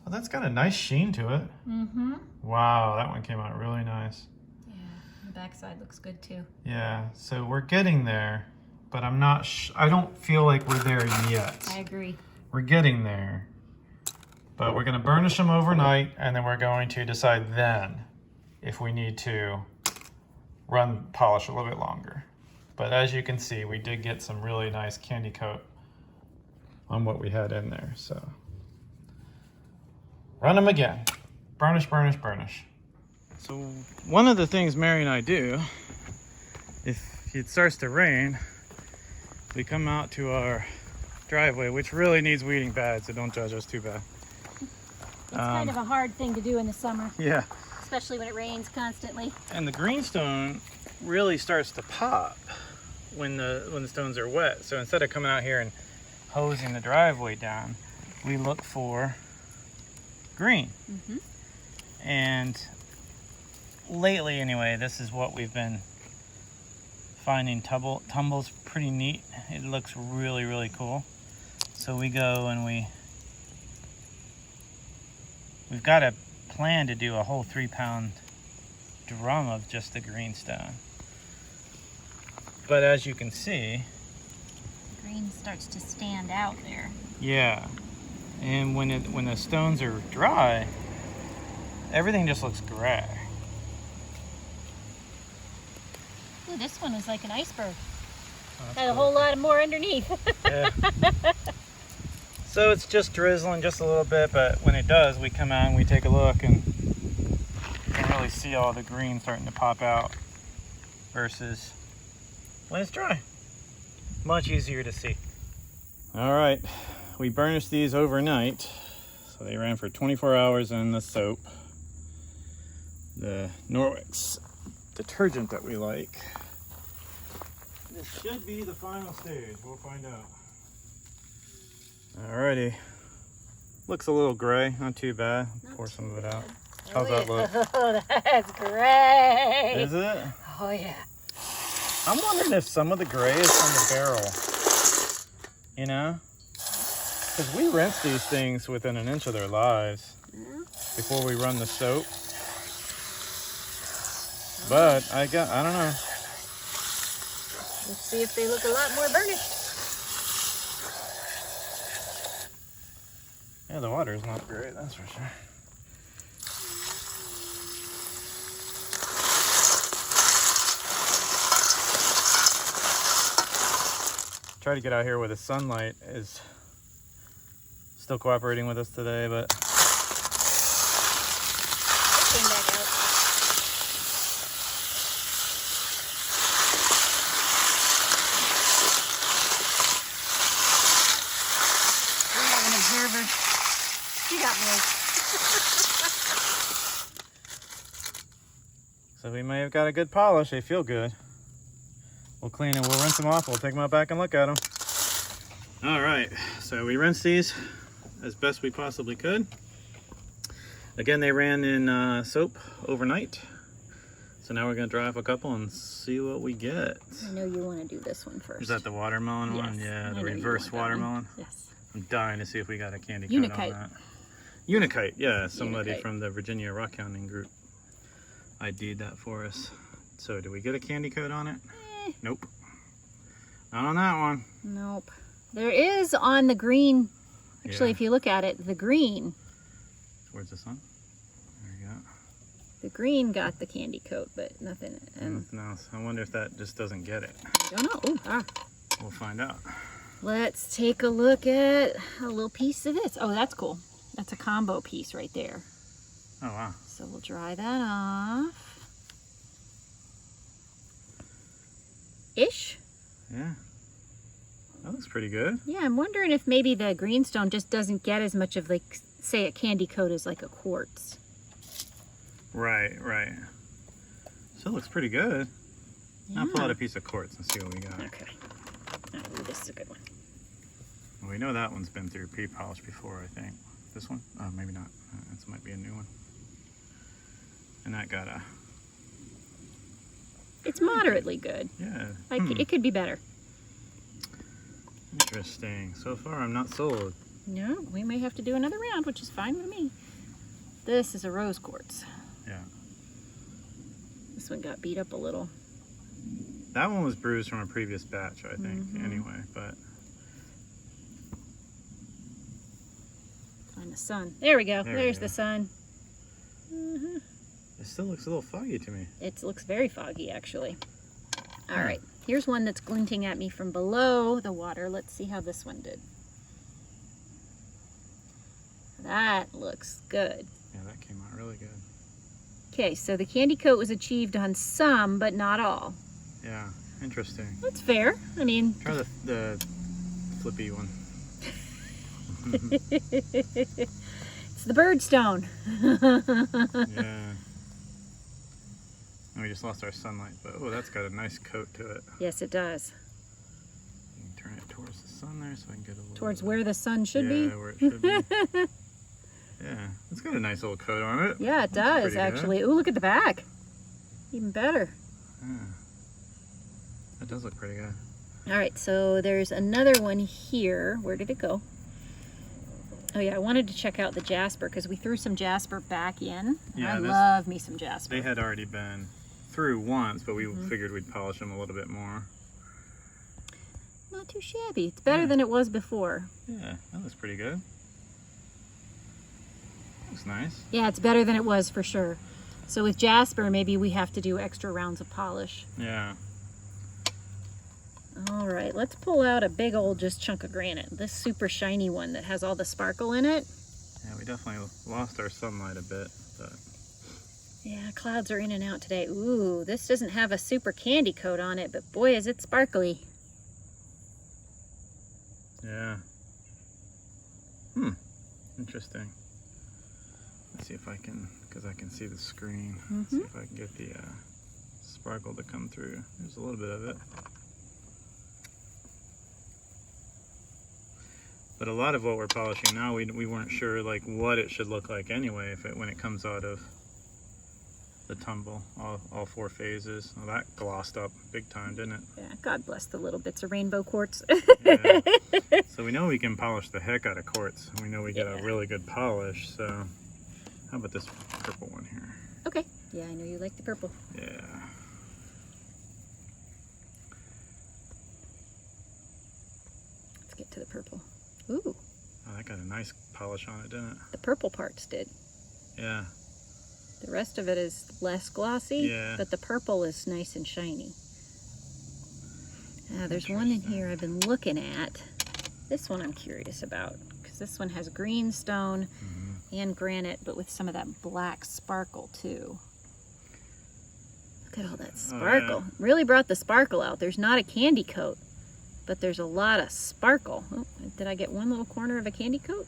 Speaker 1: Well, that's got a nice sheen to it.
Speaker 2: Mm-hmm.
Speaker 1: Wow, that one came out really nice.
Speaker 2: Yeah, the backside looks good too.
Speaker 1: Yeah, so we're getting there, but I'm not. I don't feel like we're there yet.
Speaker 2: I agree.
Speaker 1: We're getting there, but we're going to burnish them overnight, and then we're going to decide then if we need to run polish a little bit longer. But as you can see, we did get some really nice candy coat on what we had in there. So run them again. Burnish, burnish, burnish. So one of the things Mary and I do, if it starts to rain, we come out to our driveway, which really needs weeding bad, so don't judge us too bad.
Speaker 2: It's kind of a hard thing to do in the summer.
Speaker 1: Yeah.
Speaker 2: Especially when it rains constantly.
Speaker 1: And the greenstone really starts to pop when the stones are wet. So instead of coming out here and hosing the driveway down, we look for green.
Speaker 2: Mm-hmm.
Speaker 1: And lately anyway, this is what we've been finding. Tumble's pretty neat. It looks really, really cool. So we go and we've got a plan to do a whole 3-pound drum of just the greenstone. But as you can see,
Speaker 2: Green starts to stand out there.
Speaker 1: yeah, and when the stones are dry, everything just looks gray.
Speaker 2: Ooh, this one is like an iceberg.
Speaker 1: Oh,
Speaker 2: Got a whole lot more underneath.
Speaker 1: Yeah. So it's just drizzling just a little bit, but when it does, we come out and we take a look and you can really see all the green starting to pop out versus when it's dry. Much easier to see. All right, we burnished these overnight. So they ran for 24 hours in the soap. The Norwex detergent that we like. This should be the final stage. We'll find out. Alrighty. Looks a little gray, not too bad. Pour some of it out. How's that look?
Speaker 2: Oh, that's great.
Speaker 1: Is it?
Speaker 2: Oh yeah.
Speaker 1: I'm wondering if some of the gray is from the barrel. You know? Because we rinse these things within an inch of their lives before we run the soap. But I don't know.
Speaker 2: Let's see if they look a lot more burnished.
Speaker 1: Yeah, the water is not great, that's for sure. Try to get out here where the sunlight is still cooperating with us today, but
Speaker 2: Came back out. We have an observer. She got me.
Speaker 1: so we may have got a good polish. They feel good. We'll clean it, we'll rinse them off, we'll take them out back and look at them. All right, so we rinsed these as best we possibly could. Again, they ran in soap overnight. So now we're gonna dry off a couple and see what we get.
Speaker 2: I know you want to do this one first.
Speaker 1: Is that the watermelon one? Yeah, the reverse watermelon.
Speaker 2: Yes.
Speaker 1: I'm dying to see if we got a candy coat
Speaker 2: Unikite.
Speaker 1: on that. Unikite, yeah, somebody
Speaker 2: Unikite.
Speaker 1: from the Virginia rockhounding group ID'd that for us. So do we get a candy coat on it? Nope. Not on that one.
Speaker 2: Nope. There is on the green. Actually,
Speaker 1: Yeah.
Speaker 2: if you look at it, the green.
Speaker 1: Where's the sun? There you go.
Speaker 2: The green got the candy coat, but nothing.
Speaker 1: Nothing else. I wonder if that just doesn't get it.
Speaker 2: I don't know. Ooh,
Speaker 1: We'll find out.
Speaker 2: Let's take a look at a little piece of this. Oh, that's cool. That's a combo piece right there.
Speaker 1: Oh, wow.
Speaker 2: So we'll dry that off. Ish.
Speaker 1: Yeah. That looks pretty good.
Speaker 2: Yeah, I'm wondering if maybe the greenstone just doesn't get as much of, like, say, a candy coat as like a quartz.
Speaker 1: Right, right. So it looks pretty good.
Speaker 2: Yeah.
Speaker 1: I'll pull out a piece of quartz and see what we got.
Speaker 2: Okay. Oh, this is a good one.
Speaker 1: Well, we know that one's been through pre-polish before, I think. This one? Oh, maybe not. This might be a new one. And that got a...
Speaker 2: It's moderately good.
Speaker 1: Yeah.
Speaker 2: Like, it could be better.
Speaker 1: Interesting. So far, I'm not sold.
Speaker 2: No, we may have to do another round, which is fine with me. This is a rose quartz.
Speaker 1: Yeah.
Speaker 2: This one got beat up a little.
Speaker 1: That one was bruised from a previous batch, I think, anyway, but...
Speaker 2: Find the sun. There we go. There's
Speaker 1: go.
Speaker 2: the sun.
Speaker 1: It still looks a little foggy to me.
Speaker 2: It looks very foggy, actually. All right. Here's one that's glinting at me from below the water. Let's see how this one did. That looks good.
Speaker 1: Yeah, that came out really good.
Speaker 2: Okay, so the candy coat was achieved on some, but not all.
Speaker 1: Yeah, interesting.
Speaker 2: That's fair. I mean...
Speaker 1: Try the flippy one.
Speaker 2: It's the birdstone.
Speaker 1: Yeah. And we just lost our sunlight, but oh, that's got a nice coat to it.
Speaker 2: Yes, it does.
Speaker 1: You can turn it towards the sun there so I can get a little...
Speaker 2: Towards where the sun should be?
Speaker 1: Yeah, where it should be. Yeah, it's got a nice little coat on it.
Speaker 2: Yeah, it does, actually. Ooh, look at the back. Even better.
Speaker 1: Yeah. That does look pretty good.
Speaker 2: All right, so there's another one here. Where did it go? Oh yeah, I wanted to check out the jasper because we threw some jasper back in.
Speaker 1: Yeah,
Speaker 2: I love me some jasper.
Speaker 1: They had already been through once, but we figured we'd polish them a little bit more.
Speaker 2: Not too shabby. It's better than it was before.
Speaker 1: Yeah, that looks pretty good. Looks nice.
Speaker 2: Yeah, it's better than it was for sure. So with jasper, maybe we have to do extra rounds of polish.
Speaker 1: Yeah.
Speaker 2: All right, let's pull out a big old just chunk of granite. This super shiny one that has all the sparkle in it.
Speaker 1: Yeah, we definitely lost our sunlight a bit, but...
Speaker 2: Yeah, clouds are in and out today. Ooh, this doesn't have a super candy coat on it, but boy, is it sparkly.
Speaker 1: Yeah. Interesting. Let's see if I can, because I can see the screen. Let's see if I can get the sparkle to come through. There's a little bit of it. But a lot of what we're polishing now, we weren't sure like what it should look like anyway when it comes out of the tumble, all 4 phases. Well, that glossed up big time, didn't it?
Speaker 2: Yeah, God bless the little bits of rainbow quartz.
Speaker 1: Yeah. So we know we can polish the heck out of quartz. We know we get a really good polish. So how about this purple one here?
Speaker 2: Okay. Yeah, I know you like the purple.
Speaker 1: Yeah.
Speaker 2: Let's get to the purple. Ooh.
Speaker 1: Oh, that got a nice polish on it, didn't it?
Speaker 2: The purple parts did.
Speaker 1: Yeah.
Speaker 2: The rest of it is less glossy, but the purple is nice and shiny. There's one in here I've been looking at. This one I'm curious about, because this one has greenstone and granite, but with some of that black sparkle too. Look at all that sparkle. Really brought the sparkle out. There's not a candy coat, but there's a lot of sparkle. Oh, did I get one little corner of a candy coat?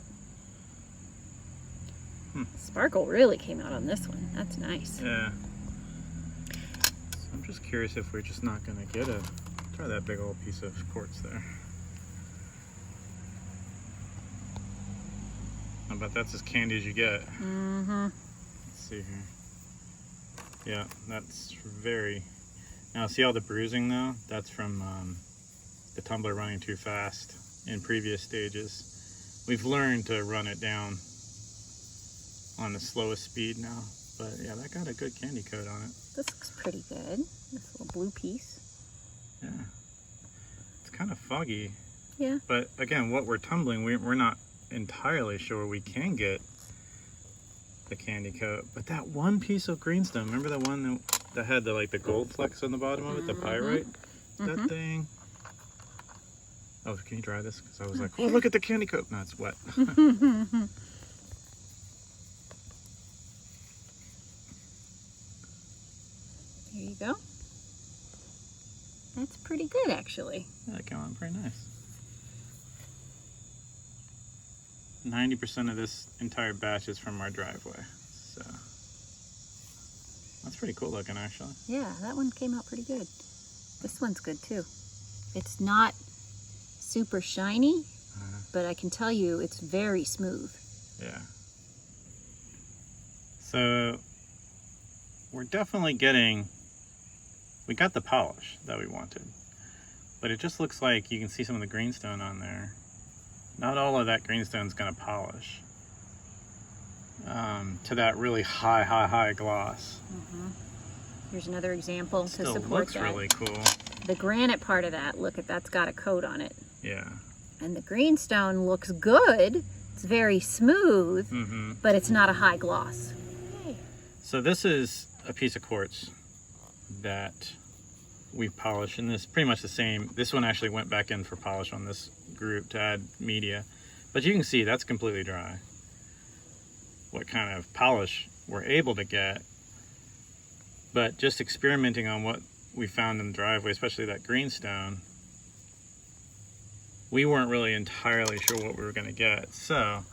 Speaker 2: Sparkle really came out on this one. That's nice.
Speaker 1: Yeah. So I'm just curious if we're just not going to try that big old piece of quartz there. I bet that's as candy as you get. Let's see here. Yeah, that's very... Now see all the bruising though? That's from the tumbler running too fast in previous stages. We've learned to run it down on the slowest speed now, but yeah, that got a good candy coat on it.
Speaker 2: This looks pretty good. This little blue piece.
Speaker 1: Yeah, it's kind of foggy.
Speaker 2: Yeah.
Speaker 1: But again, what we're tumbling, we're not entirely sure we can get the candy coat. But that one piece of greenstone, remember the one that had the like the gold flecks on the bottom of it, the pyrite? That thing. Oh, can you dry this? Because I was like, oh, look at the candy coat. No, it's wet.
Speaker 2: There you go. That's pretty good, actually.
Speaker 1: Yeah, that came out pretty nice. 90% of this entire batch is from our driveway, so that's pretty cool looking, actually.
Speaker 2: Yeah, that one came out pretty good. This one's good too. It's not super shiny, but I can tell you it's very smooth.
Speaker 1: Yeah. So we're definitely getting, we got the polish that we wanted, but it just looks like you can see some of the greenstone on there. Not all of that greenstone is going to polish to that really high gloss.
Speaker 2: Here's another example to
Speaker 1: Still
Speaker 2: support
Speaker 1: looks
Speaker 2: that.
Speaker 1: really cool.
Speaker 2: The granite part of that, look at that's got a coat on it.
Speaker 1: Yeah.
Speaker 2: And the greenstone looks good. It's very smooth, but it's not a high gloss.
Speaker 1: So this is a piece of quartz that we've polished, and this is pretty much the same. This one actually went back in for polish on this group to add media, but you can see that's completely dry. What kind of polish we're able to get, but just experimenting on what we found in the driveway, especially that greenstone, we weren't really entirely sure what we were going to get. So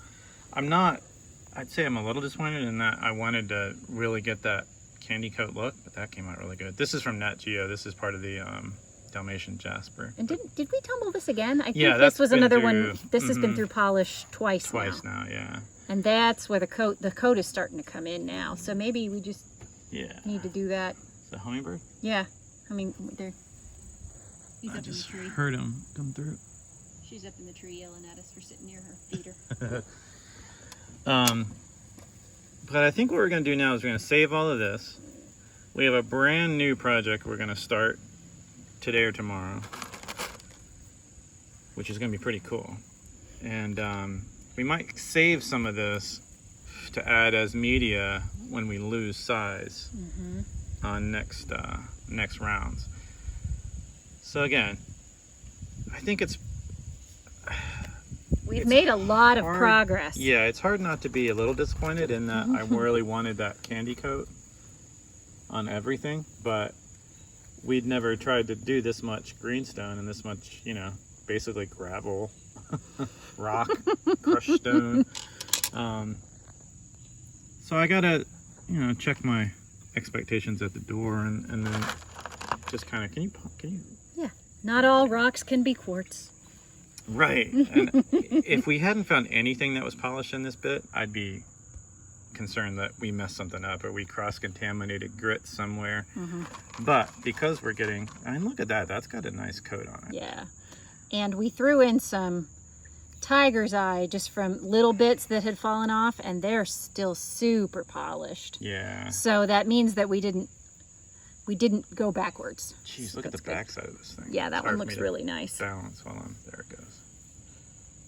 Speaker 1: I'd say I'm a little disappointed in that I wanted to really get that candy coat look, but that came out really good. This is from Nat Geo. This is part of the Dalmatian Jasper.
Speaker 2: And did we tumble this again? I think
Speaker 1: Yeah,
Speaker 2: this
Speaker 1: that's
Speaker 2: was
Speaker 1: been
Speaker 2: another
Speaker 1: through-
Speaker 2: one. This has been through polish twice
Speaker 1: now, yeah.
Speaker 2: And that's where the coat is starting to come in now. So maybe we just need to do that.
Speaker 1: Is that hummingbird?
Speaker 2: Yeah. I mean, he's
Speaker 1: I
Speaker 2: up in the
Speaker 1: just
Speaker 2: tree.
Speaker 1: heard him come through.
Speaker 2: She's up in the tree yelling at us for sitting near her feeder.
Speaker 1: But I think what we're going to do now is we're going to save all of this. We have a brand new project we're going to start today or tomorrow, which is going to be pretty cool. And we might save some of this to add as media when we lose size on next rounds. So again, I think
Speaker 2: We've made a lot of progress.
Speaker 1: Yeah, it's hard not to be a little disappointed in that I really wanted that candy coat on everything, but we'd never tried to do this much greenstone and this much, basically gravel rock, crushed stone. So I gotta, check my expectations at the door, and then just kind of, can you?
Speaker 2: Yeah, not all rocks can be quartz.
Speaker 1: Right. And if we hadn't found anything that was polished in this bit, I'd be concerned that we messed something up or we cross-contaminated grit somewhere. But because we're getting, look at that, that's got a nice coat on it.
Speaker 2: Yeah. And we threw in some tiger's eye just from little bits that had fallen off, and they're still super polished.
Speaker 1: Yeah.
Speaker 2: So that means that we didn't go backwards.
Speaker 1: Jeez, look at the back side of this thing.
Speaker 2: Yeah, that one looks really nice.
Speaker 1: Balance while there it goes.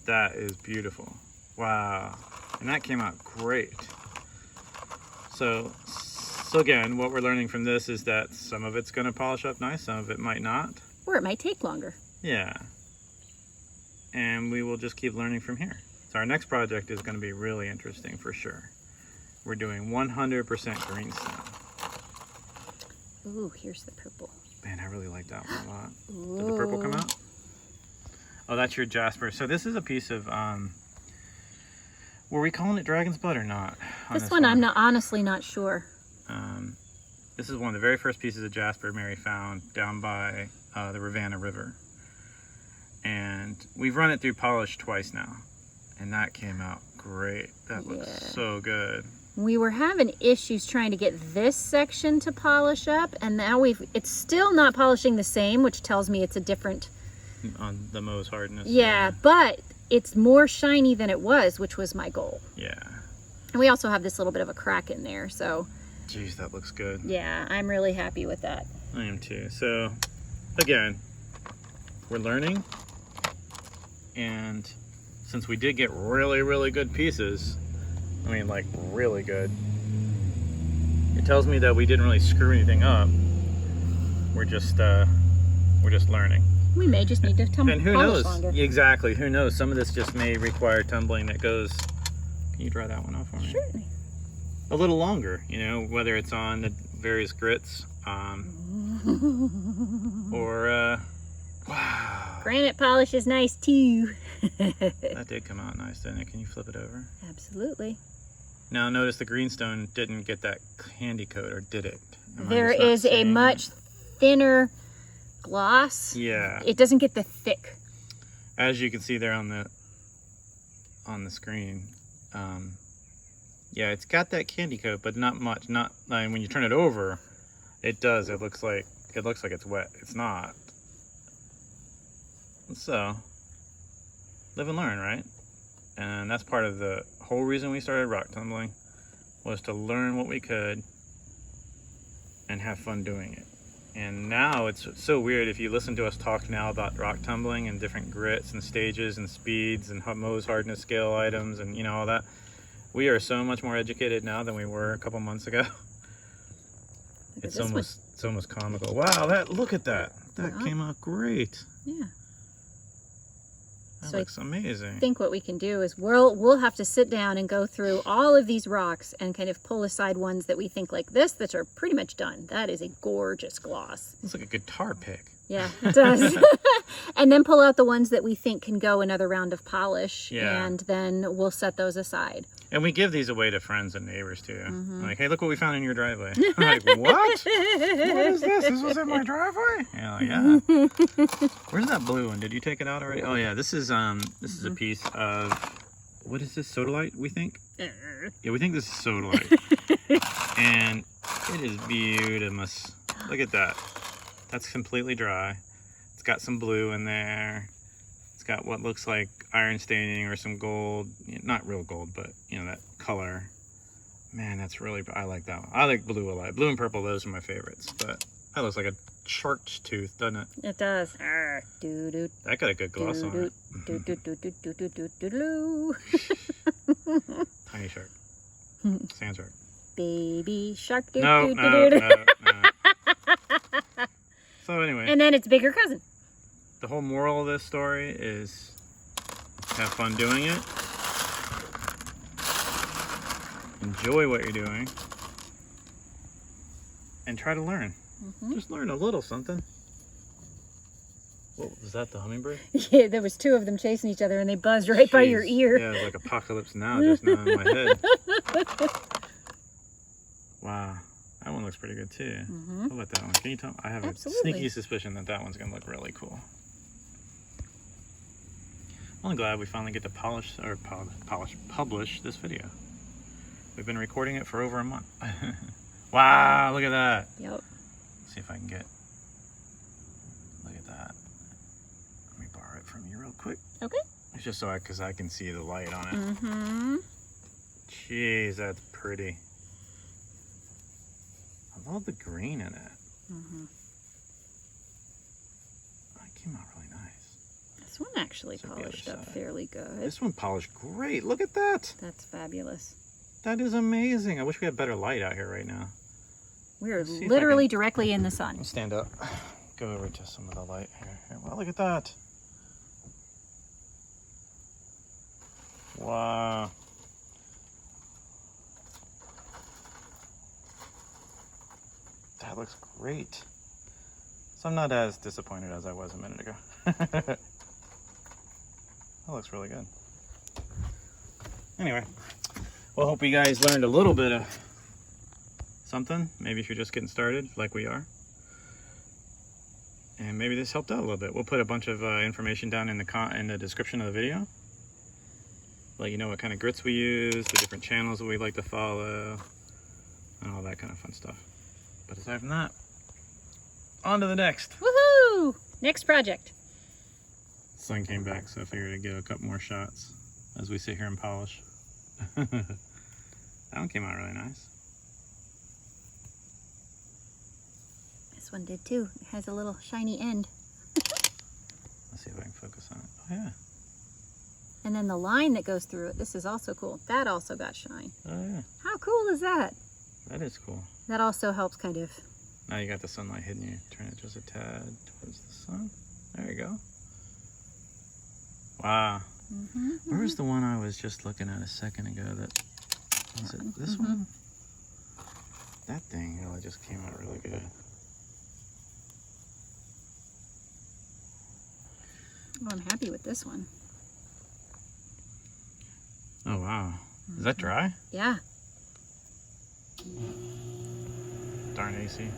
Speaker 1: That is beautiful. Wow. And that came out great. So again, what we're learning from this is that some of it's going to polish up nice, some of it might not.
Speaker 2: Or it might take longer. Yeah.
Speaker 1: And we will just keep learning from here. So our next project is going to be really interesting for sure. We're doing 100% greenstone.
Speaker 2: Ooh, here's the purple.
Speaker 1: Man, I really like that one a lot.
Speaker 2: Ooh.
Speaker 1: Did the purple come out? Oh, that's your jasper. So this is a piece of, were we calling it dragon's blood or not?
Speaker 2: This one I'm honestly not sure.
Speaker 1: This is one of the very first pieces of jasper Mary found down by the Ravenna River. And we've run it through polish twice now. And that came out great. That looks so good.
Speaker 2: We were having issues trying to get this section to polish up, and now it's still not polishing the same, which tells me it's a different...
Speaker 1: On the Mohs hardness.
Speaker 2: Yeah, but it's more shiny than it was, which was my goal.
Speaker 1: Yeah.
Speaker 2: And we also have this little bit of a crack in there, so...
Speaker 1: Jeez, that looks good.
Speaker 2: Yeah, I'm really happy with that.
Speaker 1: I am too. So, again, we're learning, and since we did get really, really good pieces, like really good, it tells me that we didn't really screw anything up. We're just learning.
Speaker 2: We may just need to tumble.
Speaker 1: And who knows? Longer. Exactly. Who knows? Some of this just may require tumbling that goes. Can you dry that one off for me?
Speaker 2: Certainly.
Speaker 1: A little longer, whether it's on the various grits, or wow.
Speaker 2: Granite polish is nice too.
Speaker 1: That did come out nice, didn't it? Can you flip it over?
Speaker 2: Absolutely.
Speaker 1: Now notice the greenstone didn't get that candy coat, or did it?
Speaker 2: There is a much thinner gloss.
Speaker 1: Yeah.
Speaker 2: It doesn't get the thick.
Speaker 1: As you can see there on the screen, yeah, it's got that candy coat, but not much. Not when you turn it over, it does. It looks like it's wet. It's not. So, live and learn, right? And that's part of the whole reason we started rock tumbling, was to learn what we could and have fun doing it. And now it's so weird if you listen to us talk now about rock tumbling and different grits and stages and speeds and Mohs hardness scale items and all that. We are so much more educated now than we were a couple months ago. It's almost comical. Wow, look at that. That came out great.
Speaker 2: Yeah.
Speaker 1: That looks amazing.
Speaker 2: I think what we can do is we'll have to sit down and go through all of these rocks and kind of pull aside ones that we think like this that are pretty much done. That is a gorgeous gloss.
Speaker 1: Looks like a guitar pick.
Speaker 2: Yeah, it does. And then pull out the ones that we think can go another round of polish.
Speaker 1: Yeah.
Speaker 2: And then we'll set those aside.
Speaker 1: And we give these away to friends and neighbors too. Like, hey, look what we found in your driveway. I'm like, what? What is this? This was in my driveway? Yeah, yeah. Where's that blue one? Did you take it out already? Oh yeah, this is a piece of, what is this, sodalite, we think? Yeah, we think this is sodalite. And it is beautiful. Look at that. That's completely dry. It's got some blue in there. It's got what looks like iron staining or some gold. Not real gold, but that color. Man, that's really, I like that one. I like blue a lot. Blue and purple, those are my favorites. But that looks like a shark's tooth, doesn't it?
Speaker 2: It does.
Speaker 1: That got a good gloss on it. Tiny shark. Sand shark.
Speaker 2: Baby shark.
Speaker 1: No. So anyway.
Speaker 2: And then its bigger cousin.
Speaker 1: The whole moral of this story is have fun doing it. Enjoy what you're doing. And try to learn. Just learn a little something. What was that, the hummingbird?
Speaker 2: Yeah, there was two of them chasing each other and they buzzed right by your ear.
Speaker 1: Yeah, it was like Apocalypse Now just now in my head. Wow, that one looks pretty good too. How about that one? Can you tell? I have a sneaky suspicion that that one's gonna look really cool. I'm only glad we finally get to publish this video. We've been recording it for over a month. Wow, look at that.
Speaker 2: Yep.
Speaker 1: Let's see if I can get. Look at that. Let me borrow it from you real quick.
Speaker 2: Okay.
Speaker 1: It's just so because I can see the light on it. Jeez, that's pretty. I love the green in it. That came out really nice.
Speaker 2: This one actually polished up fairly good.
Speaker 1: This one polished great. Look at that.
Speaker 2: That's fabulous.
Speaker 1: That is amazing. I wish we had better light out here right now.
Speaker 2: We're literally directly in the sun.
Speaker 1: Let me stand up. Go over to some of the light here. Well, look at that. Wow. That looks great. So I'm not as disappointed as I was a minute ago. That looks really good. Anyway, well, hope you guys learned a little bit of something. Maybe if you're just getting started like we are. And maybe this helped out a little bit. We'll put a bunch of information down in the description of the video. Let you know what kind of grits we use, the different channels that we like to follow, and all that kind of fun stuff. But aside from that, on to the next.
Speaker 2: Woohoo! Next project.
Speaker 1: Sun came back, so I figured I'd give a couple more shots as we sit here and polish. That one came out really nice.
Speaker 2: This one did too. It has a little shiny end.
Speaker 1: Let's see if I can focus on it. Oh yeah.
Speaker 2: And then the line that goes through it, this is also cool. That also got shine.
Speaker 1: Oh yeah.
Speaker 2: How cool is that?
Speaker 1: That is cool.
Speaker 2: That also helps kind of.
Speaker 1: Now you got the sunlight hitting you. Turn it just a tad towards the sun. There you go. Wow. Where's the one I was just looking at a second ago? That was it. This one. That thing really just came out really good.
Speaker 2: Oh, I'm happy with this one.
Speaker 1: Oh wow. Is that dry?
Speaker 2: Yeah.
Speaker 1: Darn AC.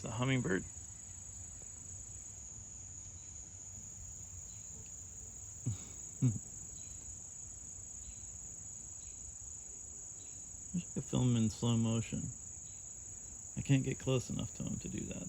Speaker 1: There's the hummingbird. I wish I could film him in slow motion. I can't get close enough to him to do that